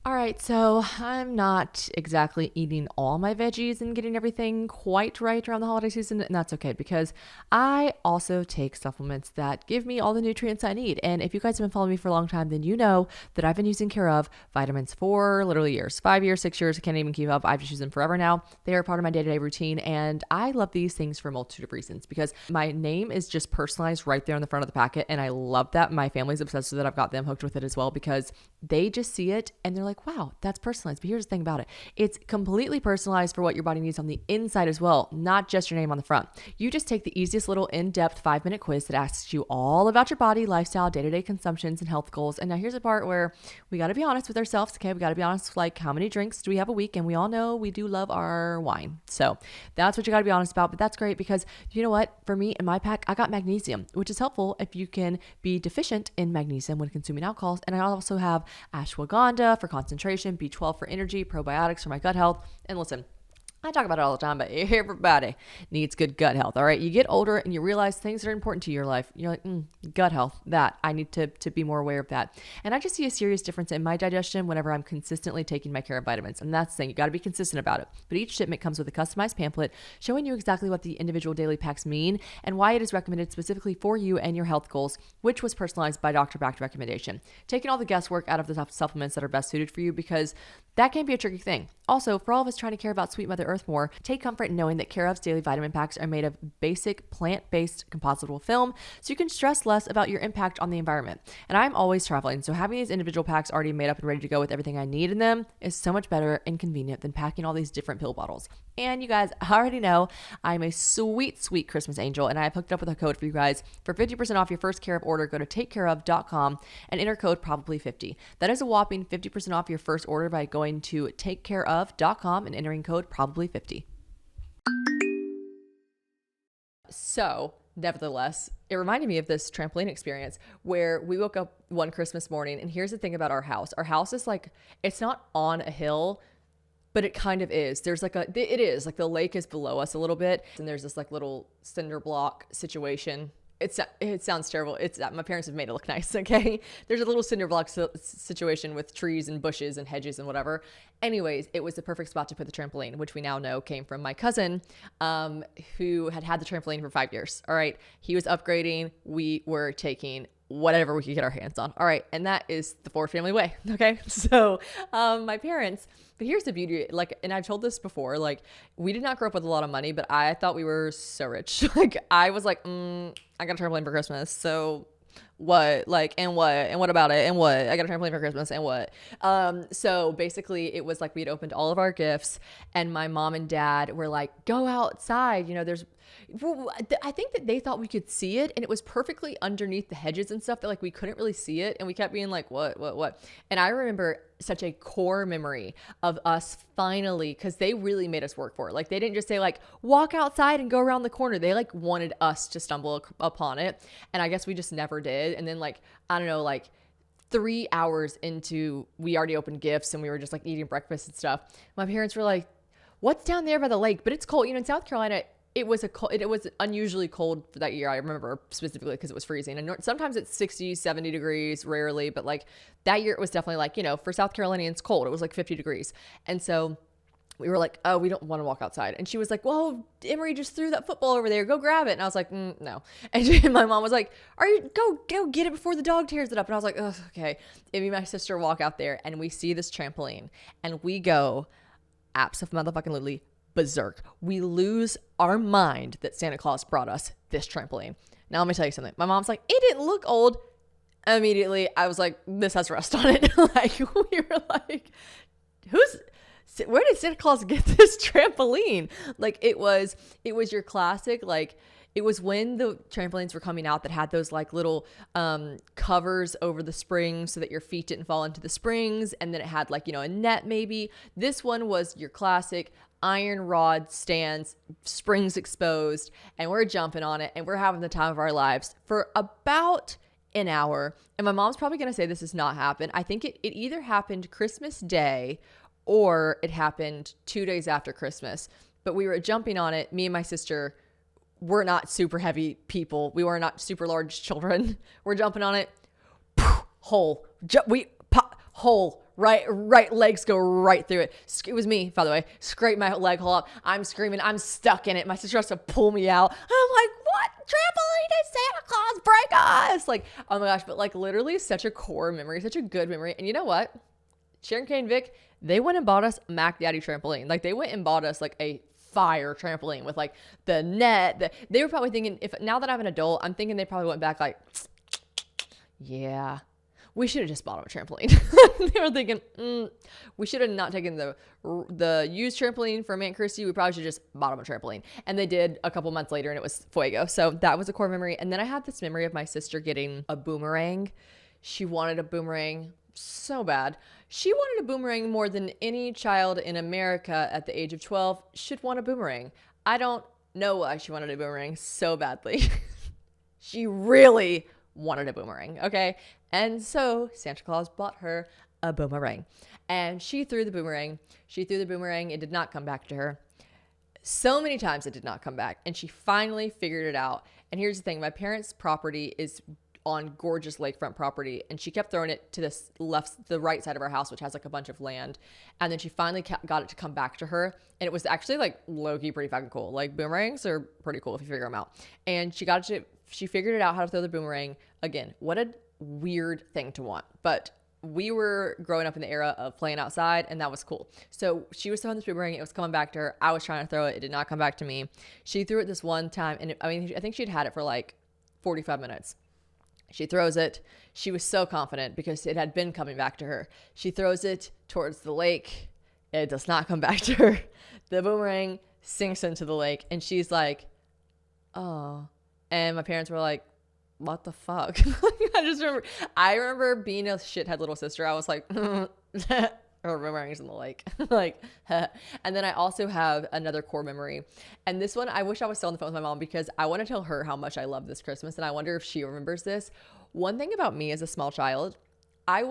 All right, so I'm not exactly eating all my veggies and getting everything quite right around the holiday season, and that's okay because I also take supplements that give me all the nutrients I need. And if you guys have been following me for a long time, then you know that I've been using Care of vitamins for literally years, 5 years, 6 years. I can't even keep up. I've just used them forever now. They are part of my day-to-day routine, and I love these things for a multitude of reasons because my name is just personalized right there on the front of the packet, and I love that. My family's obsessed with it. I've got them hooked with it as well because they just see it and they're like, wow, that's personalized. But here's the thing about it. It's completely personalized for what your body needs on the inside as well, not just your name on the front. You just take the easiest little in-depth 5-minute quiz that asks you all about your body, lifestyle, day-to-day consumptions, and health goals. And now here's the part where we got to be honest with ourselves. Okay. We got to be honest, like how many drinks do we have a week? And we all know we do love our wine. So that's what you got to be honest about. But that's great because you know what? For me in my pack, I got magnesium, which is helpful if you can be deficient in magnesium when consuming alcohols. And I also have ashwagandha for concentration, B12 for energy, probiotics for my gut health. And listen, I talk about it all the time, but everybody needs good gut health. All right. You get older and you realize things that are important to your life. You're like, gut health, that I need to be more aware of that. And I just see a serious difference in my digestion whenever I'm consistently taking my Care of vitamins. And that's the thing. You got to be consistent about it. But each shipment comes with a customized pamphlet showing you exactly what the individual daily packs mean and why it is recommended specifically for you and your health goals, which was personalized by doctor-backed recommendation. Taking all the guesswork out of the supplements that are best suited for you because that can be a tricky thing. Also, for all of us trying to care about sweet Mother Earth more, take comfort in knowing that Care of's daily vitamin packs are made of basic plant-based compostable film, so you can stress less about your impact on the environment. And I'm always traveling, so having these individual packs already made up and ready to go with everything I need in them is so much better and convenient than packing all these different pill bottles. And you guys already know I'm a sweet, sweet Christmas angel, and I have hooked up with a code for you guys. For 50% off your first Care of order, go to takecareof.com and enter code probably50. That is a whopping 50% off your first order by going to takecareof.com and entering code probably50. So, nevertheless, it reminded me of this trampoline experience where we woke up one Christmas morning, and here's the thing about our house. Our house is like, it's not on a hill, but it kind of is. There's like it is like the lake is below us a little bit, and there's this like little cinder block situation. It sounds terrible. My parents have made it look nice. Okay. There's a little cinder block situation with trees and bushes and hedges and whatever. Anyways, it was the perfect spot to put the trampoline, which we now know came from my cousin, who had the trampoline for 5 years. All right. He was upgrading. We were taking whatever we could get our hands on. All right. And that is the Ford family way. Okay. So, my parents, but here's the beauty, like, and I've told this before, like, we did not grow up with a lot of money, but I thought we were so rich. Like, I was like, I got a trampoline for Christmas. So what, like, and what about it? And what, I got a trampoline for Christmas and what? So basically it was like, we'd opened all of our gifts and my mom and dad were like, go outside. You know, I think that they thought we could see it and it was perfectly underneath the hedges and stuff that like we couldn't really see it. And we kept being like, what? And I remember such a core memory of us finally, because they really made us work for it. Like they didn't just say like, walk outside and go around the corner. They like wanted us to stumble upon it. And I guess we just never did. And then like, I don't know, like 3 hours into, we already opened gifts and we were just like eating breakfast and stuff. My parents were like, what's down there by the lake? But it's cold. You know, in South Carolina, it was unusually cold for that year. I remember specifically because it was freezing. And sometimes it's 60, 70 degrees, rarely. But like that year, it was definitely like, you know, for South Carolinians, cold. It was like 50 degrees. And so we were like, oh, we don't want to walk outside. And she was like, well, Emery just threw that football over there. Go grab it. And I was like, no. And my mom was like, go get it before the dog tears it up. And I was like, oh, okay. And me and my sister walk out there and we see this trampoline and we go abso-motherfucking-lutely berserk. We lose our mind that Santa Claus brought us this trampoline. Now let me tell you something. My mom's like, it didn't look old. Immediately I was like, this has rust on it. Like we were like, where did Santa Claus get this trampoline? Like it was your classic, like it was when the trampolines were coming out that had those like little covers over the springs so that your feet didn't fall into the springs. And then it had like, you know, a net maybe. This one was your classic iron rod stands, springs exposed, and we're jumping on it and we're having the time of our lives for about an hour. And my mom's probably going to say this has not happened. I think it either happened Christmas Day or it happened 2 days after Christmas. But we were jumping on it, me and my sister, we're not super heavy people. We were not super large children. We're jumping on it. Hole. Hole. Right legs go right through it. It was me, by the way. Scrape my leg hole up. I'm screaming. I'm stuck in it. My sister has to pull me out. I'm like, what? Trampoline did Santa Claus break us? Like, oh my gosh. But like literally such a core memory, such a good memory. And you know what? Sharon Kay and Vic, they went and bought us a Mac Daddy trampoline. Like they went and bought us like a fire trampoline with like the net. They were probably thinking, if now that I'm an adult, I'm thinking they probably went back like, yeah, we should have just bought them a trampoline. They were thinking, we should have not taken the used trampoline from Aunt Christy. We probably should have just bought them a trampoline. And they did a couple months later and it was fuego. So that was a core memory. And then I had this memory of my sister getting a boomerang. She wanted a boomerang so bad. She wanted a boomerang more than any child in America at the age of 12 should want a boomerang. I don't know why she wanted a boomerang so badly. She really wanted a boomerang, okay? And so Santa Claus bought her a boomerang. And she threw the boomerang. It did not come back to her. So many times it did not come back. And she finally figured it out. And here's the thing. My parents' property is on gorgeous lakefront property. And she kept throwing it to the right side of our house, which has like a bunch of land. And then she finally got it to come back to her. And it was actually like low-key pretty fucking cool. Like boomerangs are pretty cool if you figure them out. And she figured it out how to throw the boomerang. Again, what a weird thing to want. But we were growing up in the era of playing outside and that was cool. So she was throwing this boomerang. It was coming back to her. I was trying to throw it. It did not come back to me. She threw it this one time. And I think she'd had it for like 45 minutes. She throws it. She was so confident because it had been coming back to her. She throws it towards the lake. It does not come back to her. The boomerang sinks into the lake and she's like, oh. And my parents were like, what the fuck? I remember being a shithead little sister. I was like, boomerangs in the lake. Like, and then I also have another core memory. And this one, I wish I was still on the phone with my mom because I want to tell her how much I love this Christmas. And I wonder if she remembers this. One thing about me as a small child, I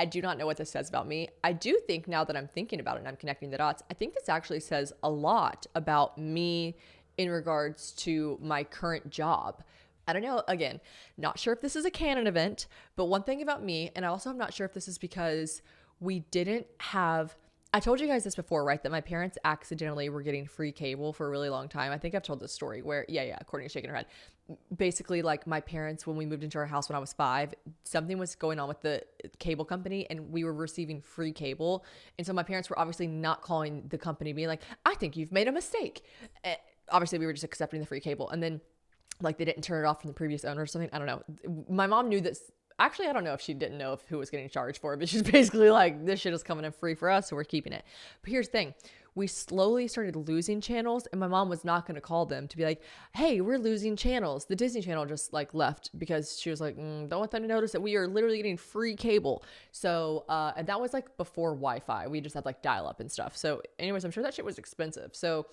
do not know what this says about me. I do think now that I'm thinking about it and I'm connecting the dots, I think this actually says a lot about me in regards to my current job. I don't know, again, not sure if this is a canon event, but one thing about me, and I also am not sure if this is because we didn't have, I told you guys this before, right? That my parents accidentally were getting free cable for a really long time. I think I've told this story where, according to shaking her head, basically like my parents, when we moved into our house when I was 5, something was going on with the cable company and we were receiving free cable. And so my parents were obviously not calling the company being like, I think you've made a mistake. Obviously we were just accepting the free cable. And then like they didn't turn it off from the previous owner or something. I don't know. My mom knew this. Actually, I don't know if she didn't know who was getting charged for it, but she's basically like, this shit is coming in free for us, so we're keeping it. But here's the thing. We slowly started losing channels and my mom was not going to call them to be like, hey, we're losing channels. The Disney Channel just like left because she was like, don't want them to notice that we are literally getting free cable. So, and that was like before Wi-Fi. We just had like dial up and stuff. So anyways, I'm sure that shit was expensive. So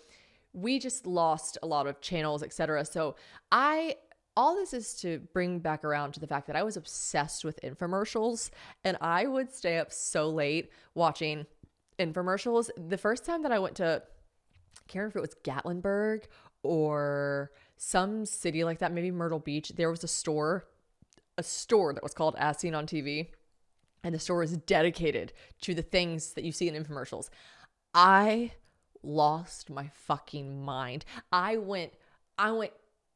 we just lost a lot of channels, etc. So all this is to bring back around to the fact that I was obsessed with infomercials and I would stay up so late watching infomercials. The first time that I went to, I can't remember if it was Gatlinburg or some city like that, maybe Myrtle Beach, there was a store that was called As Seen on TV. And the store was dedicated to the things that you see in infomercials. I lost my fucking mind. I went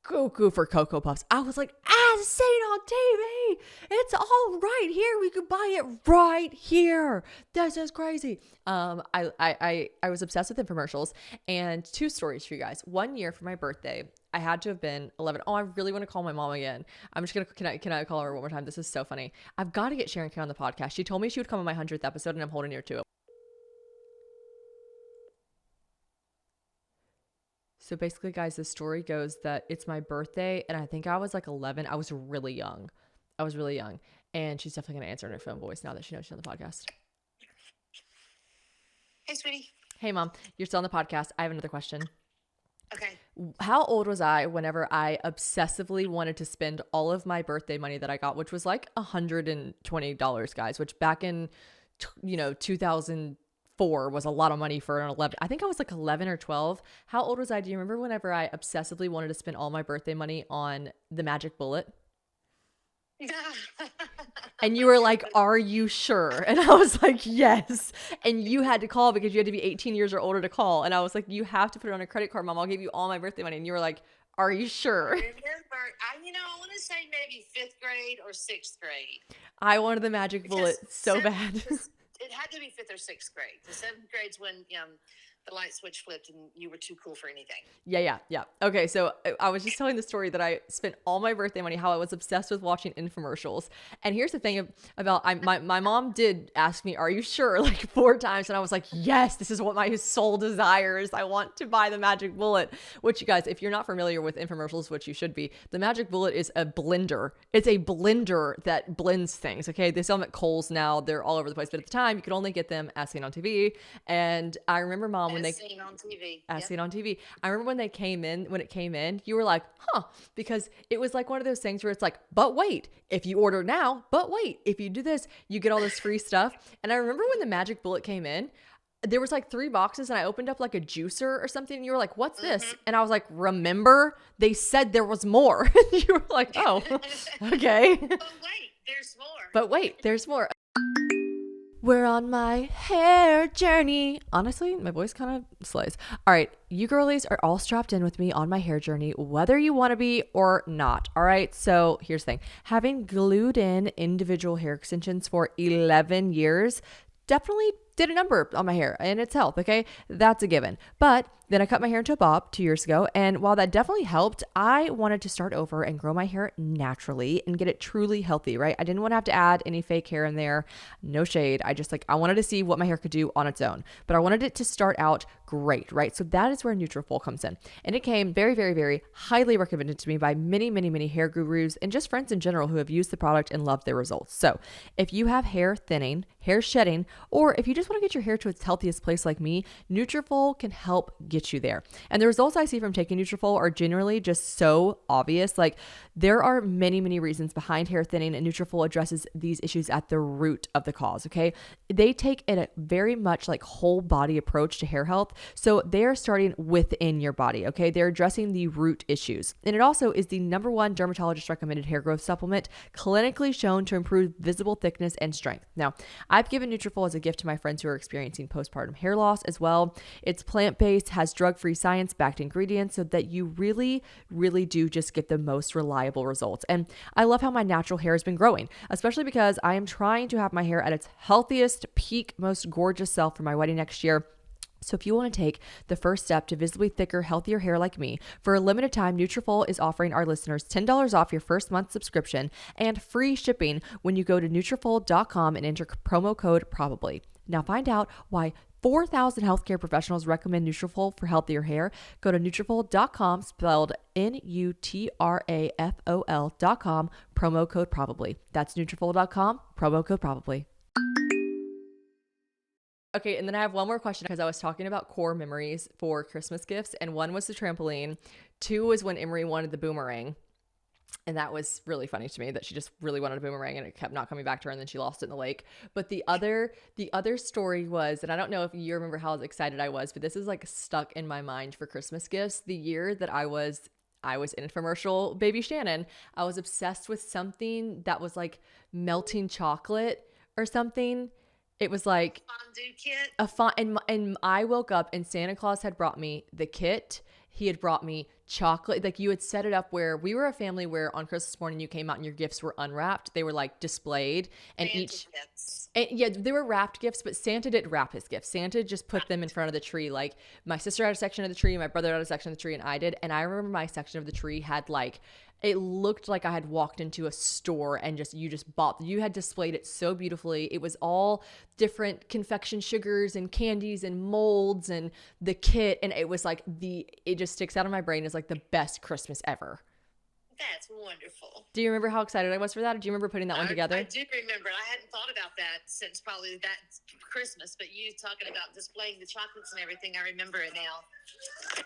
cuckoo for Cocoa Puffs. I was like, as seen on TV, it's all right here. We could buy it right here. This is crazy. I was obsessed with infomercials. And 2 stories for you guys. One year for my birthday, I had to have been 11. Oh, I really want to call my mom again. I'm just gonna, can I call her one more time? This is so funny. I've got to get Sharon Kay on the podcast. She told me she would come on my 100th episode and I'm holding her to it. So basically, guys, the story goes that it's my birthday and I think I was like 11. I was really young. And she's definitely going to answer in her phone voice now that she knows she's on the podcast. Hey, sweetie. Hey, Mom. You're still on the podcast. I have another question. Okay. How old was I whenever I obsessively wanted to spend all of my birthday money that I got, which was like $120, guys, which back in, 2004 4 was a lot of money for an 11. I think I was like 11 or 12. How old was I? Do you remember whenever I obsessively wanted to spend all my birthday money on the magic bullet? And you were like, are you sure? And I was like, yes. And you had to call because you had to be 18 years or older to call. And I was like, you have to put it on a credit card, Mom. I'll give you all my birthday money. And you were like, are you sure? I remember, I want to say maybe 5th grade or 6th grade. I wanted the magic bullet so bad. It had to be 5th or 6th grade. The 7th grade's when the light switch flipped and you were too cool for anything. Yeah. Okay, so I was just telling the story that I spent all my birthday money, how I was obsessed with watching infomercials. And here's the thing about my mom did ask me, are you sure? Like 4 times. And I was like, yes, this is what my soul desires. I want to buy the magic bullet, which you guys, if you're not familiar with infomercials, which you should be, the magic bullet is a blender. It's a blender that blends things. Okay. They sell them at Kohl's now. They're all over the place. But at the time, you could only get them as seen on TV. And I remember, Mom, when as seen on TV. As seen on TV. I remember when it came in, you were like, huh, because it was like one of those things where it's like, but wait, if you order now, but wait, if you do this, you get all this free stuff. And I remember when the magic bullet came in, there was like 3 boxes and I opened up like a juicer or something. And you were like, what's this? And I was like, remember, they said there was more. And you were like, oh, okay. But wait, there's more. We're on my hair journey. Honestly, my voice kind of slays. All right, you girlies are all strapped in with me on my hair journey, whether you want to be or not. All right, so here's the thing. Having glued in individual hair extensions for 11 years definitely did a number on my hair and its health, okay? That's a given. But then I cut my hair into a bob 2 years ago, and while that definitely helped, I wanted to start over and grow my hair naturally and get it truly healthy, right? I didn't want to have to add any fake hair in there. No shade. I wanted to see what my hair could do on its own, but I wanted it to start out great, right? So that is where Nutrafol comes in. And it came very, very, very highly recommended to me by many, many, many hair gurus and just friends in general who have used the product and loved their results. So if you have hair thinning, hair shedding, or if you just want to get your hair to its healthiest place like me, Nutrafol can help get you there. And the results I see from taking Nutrafol are generally just so obvious. Like there are many, many reasons behind hair thinning, and Nutrafol addresses these issues at the root of the cause, okay? They take a very much like whole body approach to hair health. So they're starting within your body, okay? They're addressing the root issues. And it also is the #1 dermatologist recommended hair growth supplement, clinically shown to improve visible thickness and strength. Now, I've given Nutrafol as a gift to my friends who are experiencing postpartum hair loss as well. It's plant-based, has drug-free science-backed ingredients so that you really, really do just get the most reliable results. And I love how my natural hair has been growing, especially because I am trying to have my hair at its healthiest, peak, most gorgeous self for my wedding next year. So if you want to take the first step to visibly thicker, healthier hair like me, for a limited time, Nutrafol is offering our listeners $10 off your first month subscription and free shipping when you go to Nutrafol.com and enter promo code PROBABLY. Now find out why 4,000 healthcare professionals recommend Nutrafol for healthier hair. Go to Nutrafol.com, spelled Nutrafol.com, promo code PROBABLY. That's Nutrafol.com, promo code PROBABLY. Okay, and then I have one more question because I was talking about core memories for Christmas gifts, and one was the trampoline. 2 was when Emery wanted the boomerang, and that was really funny to me that she just really wanted a boomerang and it kept not coming back to her, and then she lost it in the lake. But the other story was, and I don't know if you remember how excited I was, but this is like stuck in my mind for Christmas gifts. The year that I was infomercial baby Shannon, I was obsessed with something that was like melting chocolate or something. It was like fondue kit. And I woke up and Santa Claus had brought me the kit. He had brought me chocolate. Like you had set it up where we were a family where on Christmas morning you came out and your gifts were unwrapped. They were like displayed and they were wrapped gifts, but Santa didn't wrap his gifts. Santa just put them in front of the tree. Like my sister had a section of the tree, my brother had a section of the tree, and I did. And I remember my section of the tree had like, it looked like I had walked into a store and you had displayed it so beautifully. It was all different confection sugars and candies and molds and the kit. And it was like it just sticks out of my brain as like the best Christmas ever. That's wonderful. Do you remember how excited I was for that? Or do you remember putting that one together? I do remember. I hadn't thought about that since probably that Christmas, but you talking about displaying the chocolates and everything, I remember it now.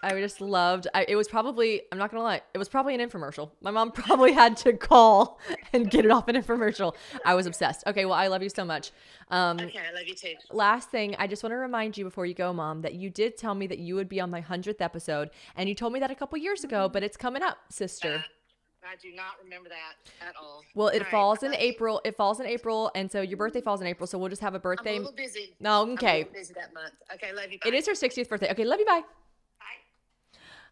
I just loved, it was probably, I'm not going to lie, it was probably an infomercial. My mom probably had to call and get it off an infomercial. I was obsessed. Okay, well, I love you so much. Okay, I love you too. Last thing, I just want to remind you before you go, Mom, that you did tell me that you would be on my 100th episode, and you told me that a couple years ago, but it's coming up, sister. I do not remember that at all. Well, it All falls right, in April. It falls in April, and so your birthday falls in April, so we'll just have a birthday. I'm a little busy. No, I'm a okay. little busy that month. Okay, love you. Bye. It is her 60th birthday. Okay, love you, bye.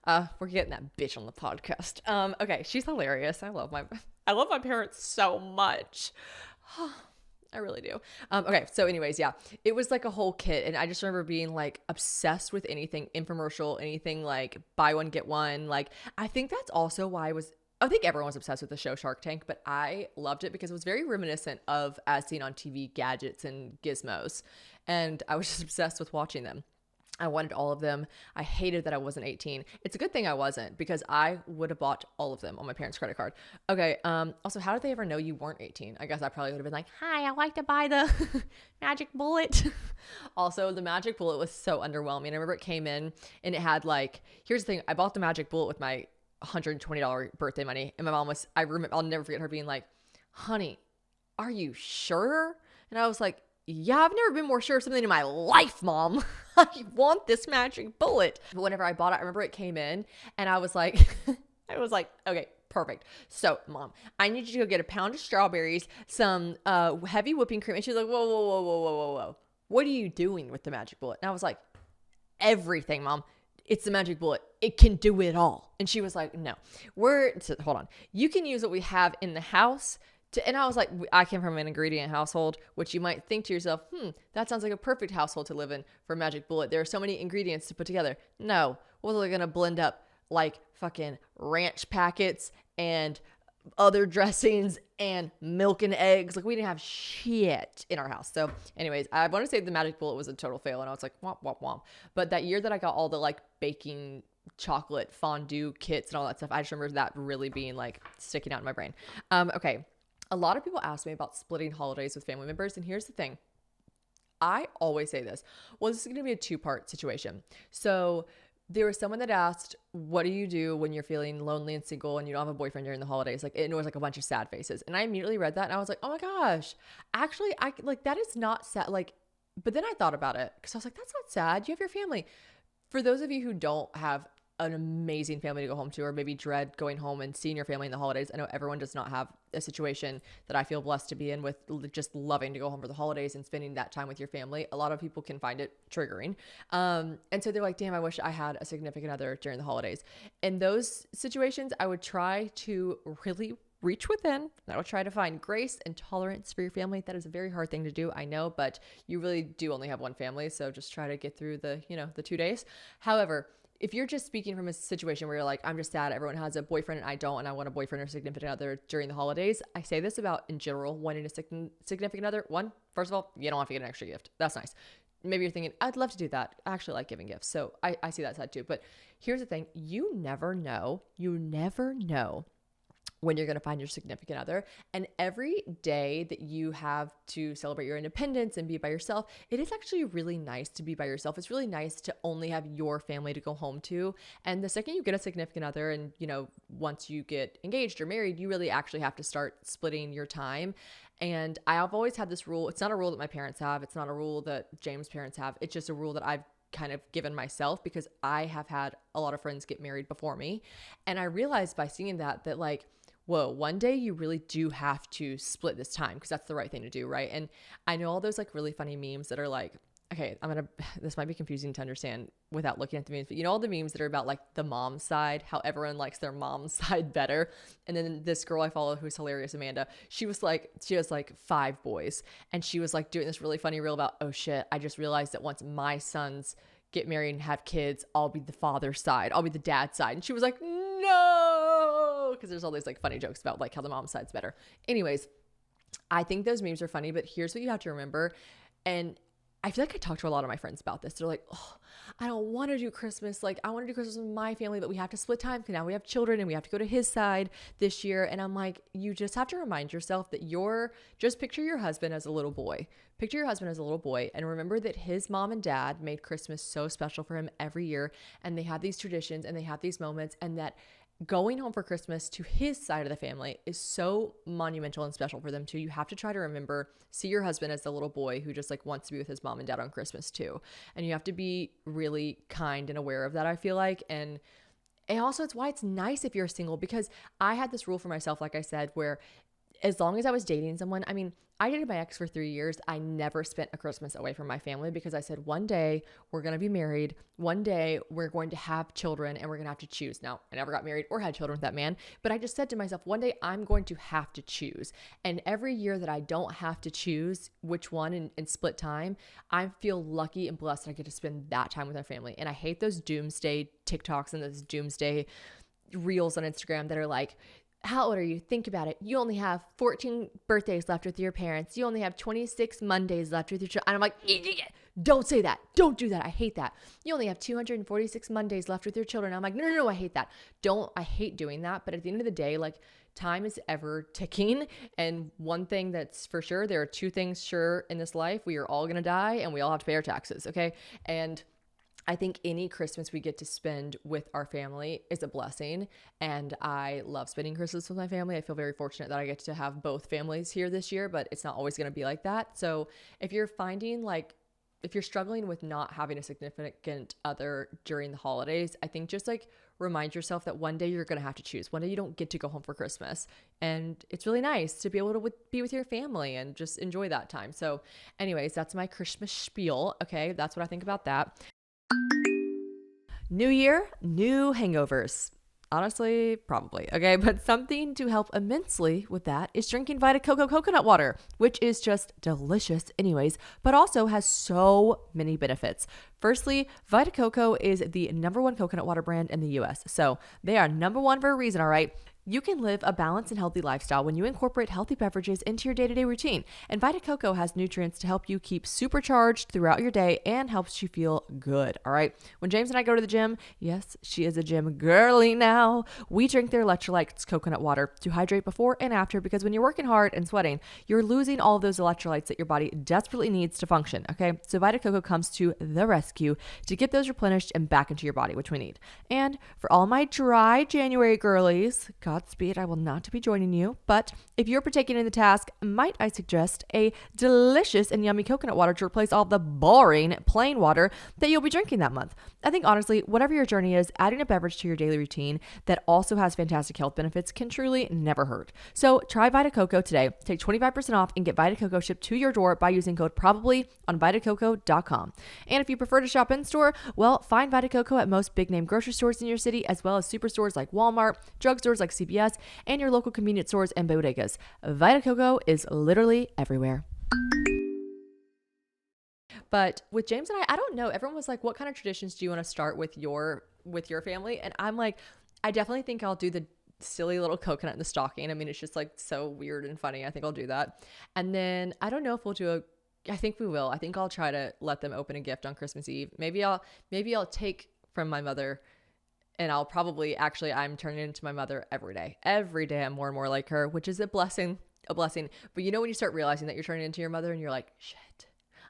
Bye. We're getting that bitch on the podcast. Okay, she's hilarious. I love my parents so much. I really do. Okay, so anyways, yeah, it was like a whole kit, and I just remember being like obsessed with anything infomercial, anything like buy one get one. Like, I think that's also why I think everyone was obsessed with the show Shark Tank, but I loved it because it was very reminiscent of as seen on TV gadgets and gizmos, and I was just obsessed with watching them. I wanted all of them. I hated that I wasn't 18. It's a good thing I wasn't, because I would have bought all of them on my parents' credit card. Okay. Also, how did they ever know you weren't 18? I guess I probably would have been like, hi, I like to buy the magic bullet. Also, the magic bullet was so underwhelming. I remember it came in and it had like, here's the thing. I bought the magic bullet with my $120 birthday money. And my mom was, I'll never forget her being like, honey, are you sure? And I was like, yeah, I've never been more sure of something in my life, Mom. I want this magic bullet. But whenever I bought it, I remember it came in and I was like, okay, perfect. So, Mom, I need you to go get a pound of strawberries, some heavy whipping cream. And she's like, whoa, whoa, whoa, whoa, whoa, whoa, whoa. What are you doing with the magic bullet? And I was like, everything, Mom. It's the magic bullet. It can do it all. And she was like, no, hold on. You can use what we have in the house. And I was like, I came from an ingredient household, which you might think to yourself, that sounds like a perfect household to live in for a magic bullet. There are so many ingredients to put together. No, we're going to blend up like fucking ranch packets and other dressings and milk and eggs. Like, we didn't have shit in our house. So anyways, I want to say the magic bullet was a total fail. And I was like, womp, womp, womp. But that year that I got all the like baking chocolate fondue kits and all that stuff, I just remember that really being like sticking out in my brain. Okay. A lot of people ask me about splitting holidays with family members. And here's the thing. I always say this. Well, this is going to be a two-part situation. So there was someone that asked, what do you do when you're feeling lonely and single and you don't have a boyfriend during the holidays? Like, it was like a bunch of sad faces. And I immediately read that and I was like, oh my gosh, actually, that is not sad. Like, but then I thought about it because I was like, that's not sad. You have your family. For those of you who don't have an amazing family to go home to, or maybe dread going home and seeing your family in the holidays. I know everyone does not have a situation that I feel blessed to be in with just loving to go home for the holidays and spending that time with your family. A lot of people can find it triggering. And so they're like, damn, I wish I had a significant other during the holidays. In those situations, I would try to really reach within. I would try to find grace and tolerance for your family. That is a very hard thing to do, I know, but you really do only have one family. So just try to get through the 2 days. However, if you're just speaking from a situation where you're like, I'm just sad, everyone has a boyfriend and I don't, and I want a boyfriend or significant other during the holidays, I say this about, in general, wanting a significant other. One, first of all, you don't have to get an extra gift. That's nice. Maybe you're thinking, I'd love to do that. I actually like giving gifts. So I see that side too. But here's the thing. You never know when you're going to find your significant other. And every day that you have to celebrate your independence and be by yourself, it is actually really nice to be by yourself. It's really nice to only have your family to go home to. And the second you get a significant other and, once you get engaged or married, you really actually have to start splitting your time. And I've always had this rule. It's not a rule that my parents have. It's not a rule that James' parents have. It's just a rule that I've kind of given myself because I have had a lot of friends get married before me. And I realized by seeing that like, whoa, one day you really do have to split this time because that's the right thing to do, right? And I know all those like really funny memes that are like, okay, this might be confusing to understand without looking at the memes, but all the memes that are about like the mom side, how everyone likes their mom's side better. And then this girl I follow who's hilarious, Amanda, she has like 5 boys and she was like doing this really funny reel about, oh shit, I just realized that once my sons get married and have kids, I'll be the father's side, I'll be the dad's side. And she was like, no, because there's all these like funny jokes about like how the mom's side's better. Anyways, I think those memes are funny, but here's what you have to remember. And I feel like I talk to a lot of my friends about this. They're like, oh, I don't want to do Christmas. Like, I want to do Christmas with my family, but we have to split time because now we have children and we have to go to his side this year. And I'm like, you just have to remind yourself that just picture your husband as a little boy. Picture your husband as a little boy and remember that his mom and dad made Christmas so special for him every year. And they have these traditions and they have these moments, and that going home for Christmas to his side of the family is so monumental and special for them too. You have to try to remember, see your husband as the little boy who just like wants to be with his mom and dad on Christmas too. And you have to be really kind and aware of that, I feel like. And also it's why it's nice if you're single, because I had this rule for myself, like I said, where as long as I was dating someone, I mean, I dated my ex for 3 years. I never spent a Christmas away from my family because I said, one day we're going to be married. One day we're going to have children and we're going to have to choose. Now, I never got married or had children with that man, but I just said to myself, one day I'm going to have to choose. And every year that I don't have to choose which one and split time, I feel lucky and blessed that I get to spend that time with my family. And I hate those doomsday TikToks and those doomsday reels on Instagram that are like, how old are you? Think about it. You only have 14 birthdays left with your parents. You only have 26 Mondays left with your children. And I'm like, don't say that. Don't do that. I hate that. You only have 246 Mondays left with your children. I'm like, no, I hate that. I hate doing that. But at the end of the day, like, time is ever ticking. And one thing that's for sure, there are two things sure in this life. We are all going to die and we all have to pay our taxes. Okay. And I think any Christmas we get to spend with our family is a blessing, and I love spending Christmas with my family. I feel very fortunate that I get to have both families here this year, but it's not always going to be like that. So if you're struggling with not having a significant other during the holidays, I think just like remind yourself that one day you're going to have to choose. One day you don't get to go home for Christmas, and it's really nice to be able to be with your family and just enjoy that time. So anyways, that's my Christmas spiel. Okay. That's what I think about that. New year, new hangovers. Honestly, probably. Okay, but something to help immensely with that is drinking Vita Coco coconut water, which is just delicious anyways, but also has so many benefits. Firstly, Vita Coco is the #1 coconut water brand in the US. So they are #1 for a reason, all right? You can live a balanced and healthy lifestyle when you incorporate healthy beverages into your day-to-day routine. And Vita Coco has nutrients to help you keep supercharged throughout your day and helps you feel good, all right? When James and I go to the gym, yes, she is a gym girly now, we drink their Electrolyte coconut water to hydrate before and after, because when you're working hard and sweating, you're losing all of those electrolytes that your body desperately needs to function, okay? So Vita Coco comes to the rescue to get those replenished and back into your body, which we need. And for all my dry January girlies, Godspeed, I will not be joining you. But if you're partaking in the task, might I suggest a delicious and yummy coconut water to replace all the boring plain water that you'll be drinking that month. I think honestly, whatever your journey is, adding a beverage to your daily routine that also has fantastic health benefits can truly never hurt. So try Vita Coco today. Take 25% off and get Vita Coco shipped to your door by using code PROBABLY on vitacoco.com. And if you prefer to shop in store, well, find Vita Coco at most big name grocery stores in your city, as well as superstores like Walmart, drugstores like CVS, and your local convenience stores and bodegas. Vita Coco is literally everywhere. But with James and I don't know. Everyone was like, what kind of traditions do you want to start with your family? And I'm like, I definitely think I'll do the silly little coconut in the stocking. I mean, it's just like so weird and funny. I think I'll do that. And then I don't know if we'll I think we will. I think I'll try to let them open a gift on Christmas Eve. Maybe I'll take from my mother, and I'll probably I'm turning into my mother every day. Every day I'm more and more like her, which is a blessing. But you know, when you start realizing that you're turning into your mother and you're like, shit,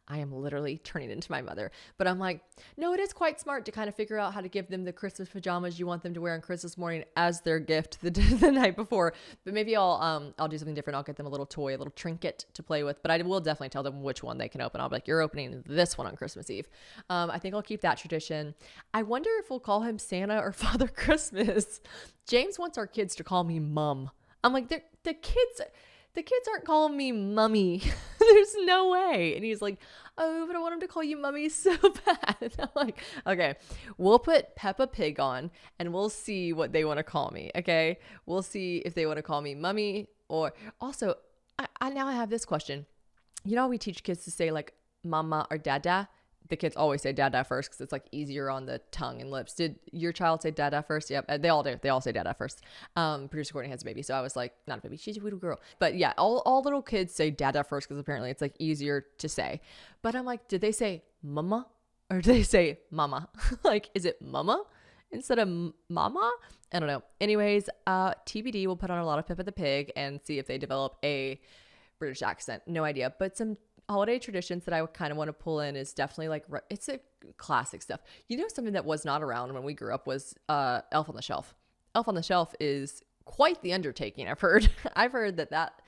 I am literally turning into my mother. But I'm like, no, it is quite smart to kind of figure out how to give them the Christmas pajamas you want them to wear on Christmas morning as their gift the night before. But maybe I'll do something different. I'll get them a little toy, a little trinket to play with. But I will definitely tell them which one they can open. I'll be like, you're opening this one on Christmas Eve. I think I'll keep that tradition. I wonder if we'll call him Santa or Father Christmas. James wants our kids to call me Mum. I'm like, the kids aren't calling me Mummy. There's no way. And he's like, oh, but I want him to call you Mummy so bad. And I'm like, okay, we'll put Peppa Pig on and we'll see what they want to call me. Okay. We'll see if they want to call me Mummy, or also I now have this question. You know, we teach kids to say like Mama or Dada. the kids always say dada first because it's like easier on the tongue and lips. Did your child say dada first? Yep, they all do. They all say dada first. Producer Courtney has a baby, so I was like, not a baby, she's a little girl. But yeah, all little kids say dada first because apparently it's like easier to say. But I'm like, did they say mama or did they say mama? Like, is it mama instead of mama? I don't know. Anyways, TBD, we'll put on a lot of Peppa the Pig and see if they develop a British accent. No idea. But some holiday traditions that I kind of want to pull in is definitely like, it's a classic stuff. You know, something that was not around when we grew up was Elf on the Shelf. Elf on the Shelf is quite the undertaking, I've heard. I've heard that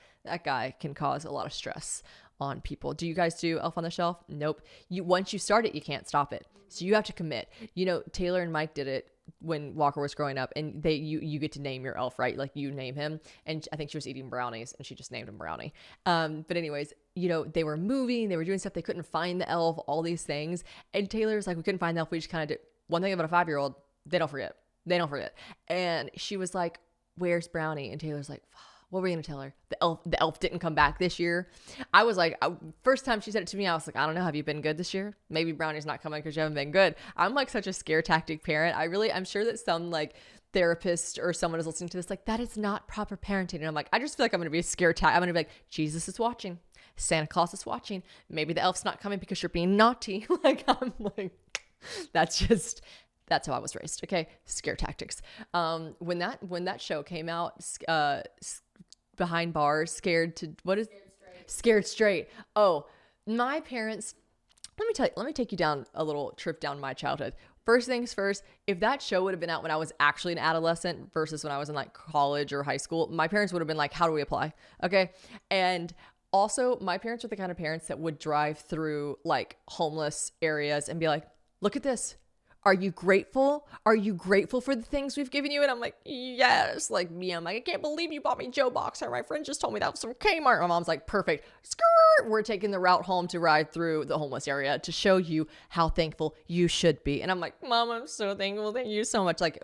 guy can cause a lot of stress on people. Do you guys do Elf on the Shelf? Nope. Once you start it, you can't stop it. So you have to commit. You know, Taylor and Mike did it when Walker was growing up, and you get to name your elf, right? Like you name him, and I think she was eating brownies and she just named him Brownie. But anyways, you know, they were moving, they were doing stuff, they couldn't find the elf, all these things. And Taylor's like, we couldn't find the elf. We just kind of did. One thing about a 5-year-old, they don't forget. And she was like, where's Brownie? And Taylor's like, what were we going to tell her? The elf didn't come back this year. I was like, first time she said it to me, I was like, I don't know. Have you been good this year? Maybe Brownie's not coming because you haven't been good. I'm like such a scare tactic parent. I'm sure that some like therapist or someone is listening to this, like, that is not proper parenting. And I'm like, I just feel like I'm going to be a scare tactic. I'm going to be like, Jesus is watching. Santa Claus is watching. Maybe the elf's not coming because you're being naughty. Like, I'm like, that's how I was raised. Okay. Scare tactics. When that show came out, Behind Bars, Scared Straight. Oh, my parents, let me take you down a little trip down my childhood. First things first, if that show would have been out when I was actually an adolescent versus when I was in like college or high school, my parents would have been like, how do we apply? Okay. And also my parents are the kind of parents that would drive through like homeless areas and be like, look at this. Are you grateful? Are you grateful for the things we've given you? And I'm like, yes. Like me, I'm like, I can't believe you bought me Joe Boxer. My friend just told me that was from Kmart. My mom's like, perfect. Skirt. We're taking the route home to ride through the homeless area to show you how thankful you should be. And I'm like, Mom, I'm so thankful. Thank you so much. Like,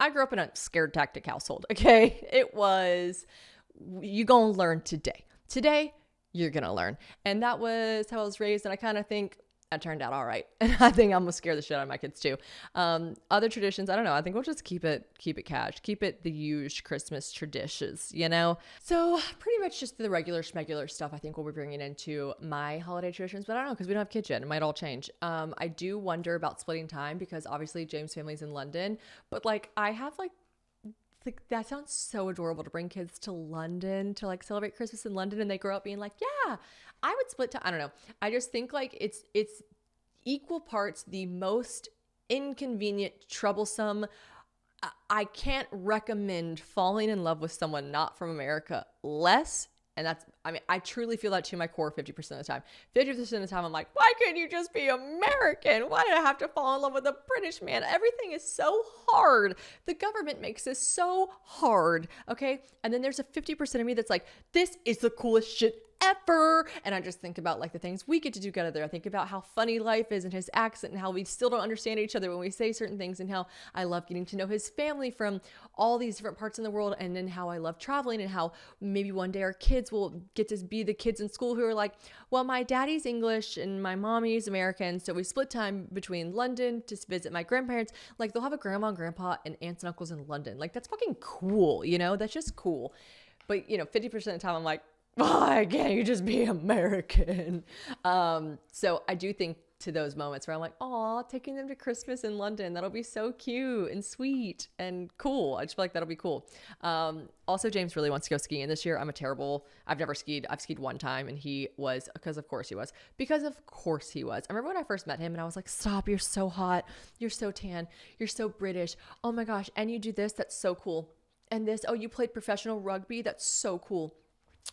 I grew up in a scared tactic household. Okay. It was, you gonna learn today. Today, you're gonna learn. And that was how I was raised. And I kind of think, I turned out all right. And I think I'm gonna scare the shit out of my kids too. Other traditions, I don't know. I think we'll just keep it cash. Keep it the huge Christmas traditions, you know? So pretty much just the regular schmegular stuff I think we'll be bringing into my holiday traditions, but I don't know because we don't have kids yet. It might all change. I do wonder about splitting time because obviously James' family's in London, but like I have like that sounds so adorable to bring kids to London to like celebrate Christmas in London and they grow up being like, yeah, I would split time. I don't know. I just think like it's equal parts the most inconvenient, troublesome. I can't recommend falling in love with someone not from America less. And that's, I mean, I truly feel that to my core 50% of the time. 50% of the time, I'm like, why couldn't you just be American? Why did I have to fall in love with a British man? Everything is so hard. The government makes this so hard, okay? And then there's a 50% of me that's like, this is the coolest shit ever. And I just think about like the things we get to do together. I think about how funny life is and his accent and how we still don't understand each other when we say certain things and how I love getting to know his family from all these different parts in the world. And then how I love traveling and how maybe one day our kids will get to be the kids in school who are like, well, my daddy's English and my mommy's American. So we split time between London to visit my grandparents. Like they'll have a grandma and grandpa and aunts and uncles in London. Like that's fucking cool. You know, that's just cool. But you know, 50% of the time I'm like, why can't you just be American? So I do think to those moments where I'm like, aw, taking them to Christmas in London, that'll be so cute and sweet and cool. I just feel like that'll be cool. Also, James really wants to go skiing this year. I've never skied. I've skied one time and he was, because of course he was. I remember when I first met him and I was like, stop, you're so hot. You're so tan. You're so British. Oh my gosh. And you do this. That's so cool. And this, oh, you played professional rugby. That's so cool.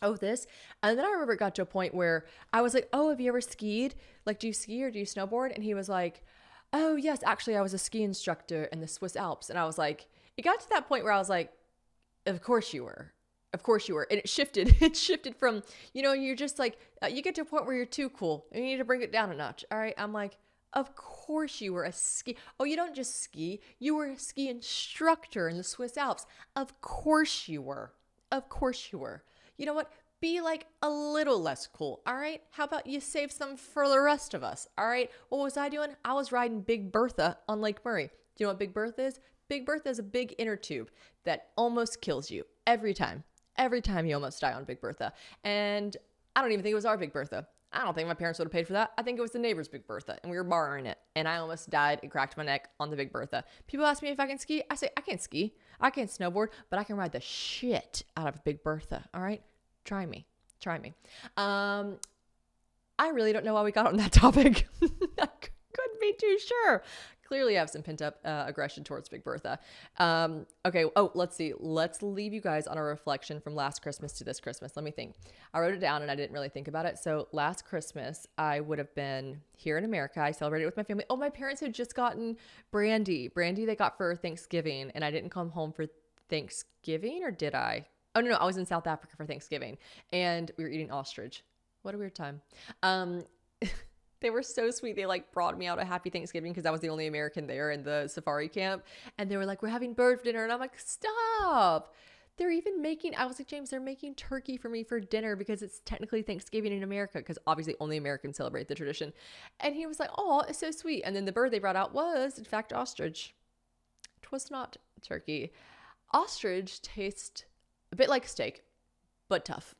Oh, this. And then I remember it got to a point where I was like, oh, have you ever skied? Like, do you ski or do you snowboard? And he was like, oh, yes, actually, I was a ski instructor in the Swiss Alps. And I was like, it got to that point where I was like, of course you were. Of course you were. And it shifted. It shifted from, you know, you're just like, you get to a point where you're too cool and you need to bring it down a notch. All right. I'm like, of course you were a ski. Oh, you don't just ski. You were a ski instructor in the Swiss Alps. Of course you were. Of course you were. You know what? be like a little less cool, all right? How about you save some for the rest of us, all right? What was I doing? I was riding Big Bertha on Lake Murray. Do you know what Big Bertha is? Big Bertha is a big inner tube that almost kills you every time. Every time you almost die on Big Bertha. And I don't even think it was our Big Bertha. I don't think my parents would have paid for that. I think it was the neighbor's Big Bertha, and we were borrowing it. And I almost died and cracked my neck on the Big Bertha. People ask me if I can ski. I say, I can't ski. I can't snowboard, but I can ride the shit out of a Big Bertha. All right? Try me. I really don't know why we got on that topic. I couldn't be too sure. Clearly I have some pent up aggression towards Big Bertha. Okay. Oh, let's see. Let's leave you guys on a reflection from last Christmas to this Christmas. Let me think. I wrote it down and I didn't really think about it. So last Christmas, I would have been here in America. I celebrated with my family. Oh, my parents had just gotten brandy they got for Thanksgiving, and I didn't come home for Thanksgiving, or did I? Oh, no, I was in South Africa for Thanksgiving, and we were eating ostrich. What a weird time. They were so sweet. They like brought me out a happy Thanksgiving because I was the only American there in the safari camp. And they were like, we're having bird dinner. And I'm like, stop. They're even making, I was like, James, they're making turkey for me for dinner because it's technically Thanksgiving in America, because obviously only Americans celebrate the tradition. And he was like, oh, it's so sweet. And then the bird they brought out was, in fact, ostrich. It was not turkey. Ostrich tastes a bit like steak, but tough.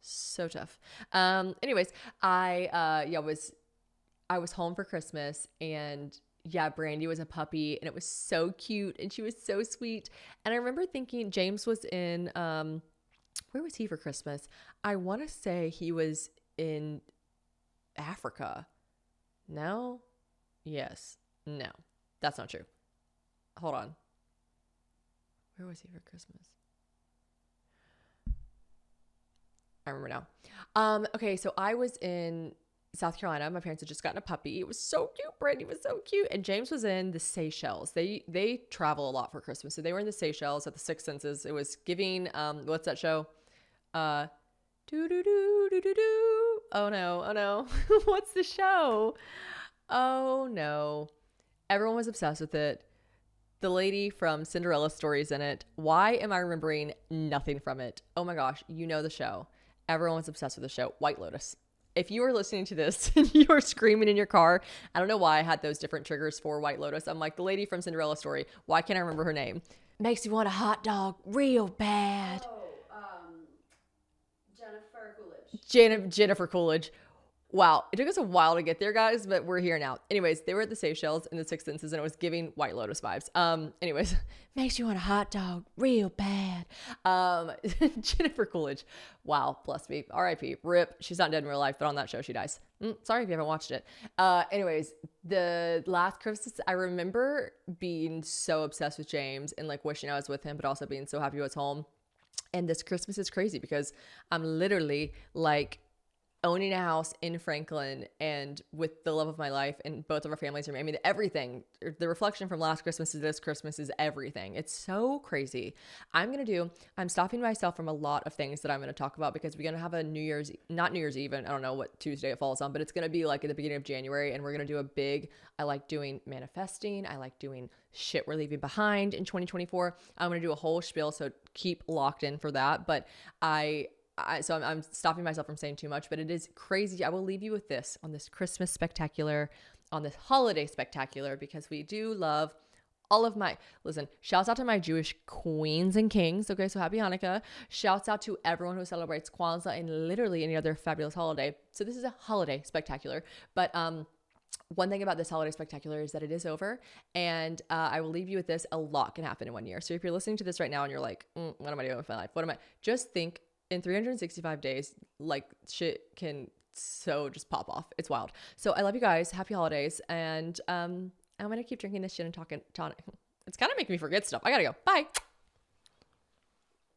So tough. Anyways, I was home for Christmas, and yeah, Brandy was a puppy, and it was so cute, and she was so sweet. And I remember thinking James was in, where was he for Christmas? I want to say he was in Africa. No? Yes. No. That's not true. Hold on. Where was he for Christmas? I remember now. Okay, so I was in South Carolina. My parents had just gotten a puppy. It was so cute. Brandy was so cute. And James was in the Seychelles. They travel a lot for Christmas. So they were in the Seychelles at the Six Senses. It was giving, what's that show? Oh no. What's the show? Oh no. Everyone was obsessed with it. The lady from Cinderella Stories in it. Why am I remembering nothing from it? Oh my gosh, you know the show. Everyone's obsessed with the show. White Lotus. If you are listening to this and you are screaming in your car, I don't know why I had those different triggers for White Lotus. I'm like, the lady from Cinderella Story. Why can't I remember her name? Makes you want a hot dog real bad. Jennifer Coolidge. Wow. It took us a while to get there, guys, but we're here now. Anyways, they were at the Seychelles in the Six Senses, and it was giving White Lotus vibes. Anyways, makes you want a hot dog real bad. Jennifer Coolidge. Wow. Bless me. R.I.P. RIP. She's not dead in real life, but on that show, she dies. Sorry if you haven't watched it. Anyways, the last Christmas, I remember being so obsessed with James and like wishing I was with him, but also being so happy he was home. And this Christmas is crazy because I'm literally like owning a house in Franklin and with the love of my life, and both of our families are, I mean, everything, the reflection from last Christmas to this Christmas is everything. It's so crazy. I'm stopping myself from a lot of things that I'm going to talk about because we're going to have a not New Year's Eve, I don't know what Tuesday it falls on, but it's going to be like at the beginning of January, and we're going to do a big, I like doing manifesting. I like doing shit we're leaving behind in 2024. I'm going to do a whole spiel, so keep locked in for that. But so I'm stopping myself from saying too much, but it is crazy. I will leave you with this on this Christmas spectacular, on this holiday spectacular, because we do love all of listen, shouts out to my Jewish queens and kings. Okay. So happy Hanukkah. Shouts out to everyone who celebrates Kwanzaa and literally any other fabulous holiday. So this is a holiday spectacular, but, one thing about this holiday spectacular is that it is over, and I will leave you with this. A lot can happen in 1 year. So if you're listening to this right now and you're like, what am I doing with my life? Just think, in 365 days, like shit can so just pop off. It's wild. So I love you guys. Happy holidays. And I'm going to keep drinking this shit and talking tonic. It's kind of making me forget stuff. I got to go. Bye.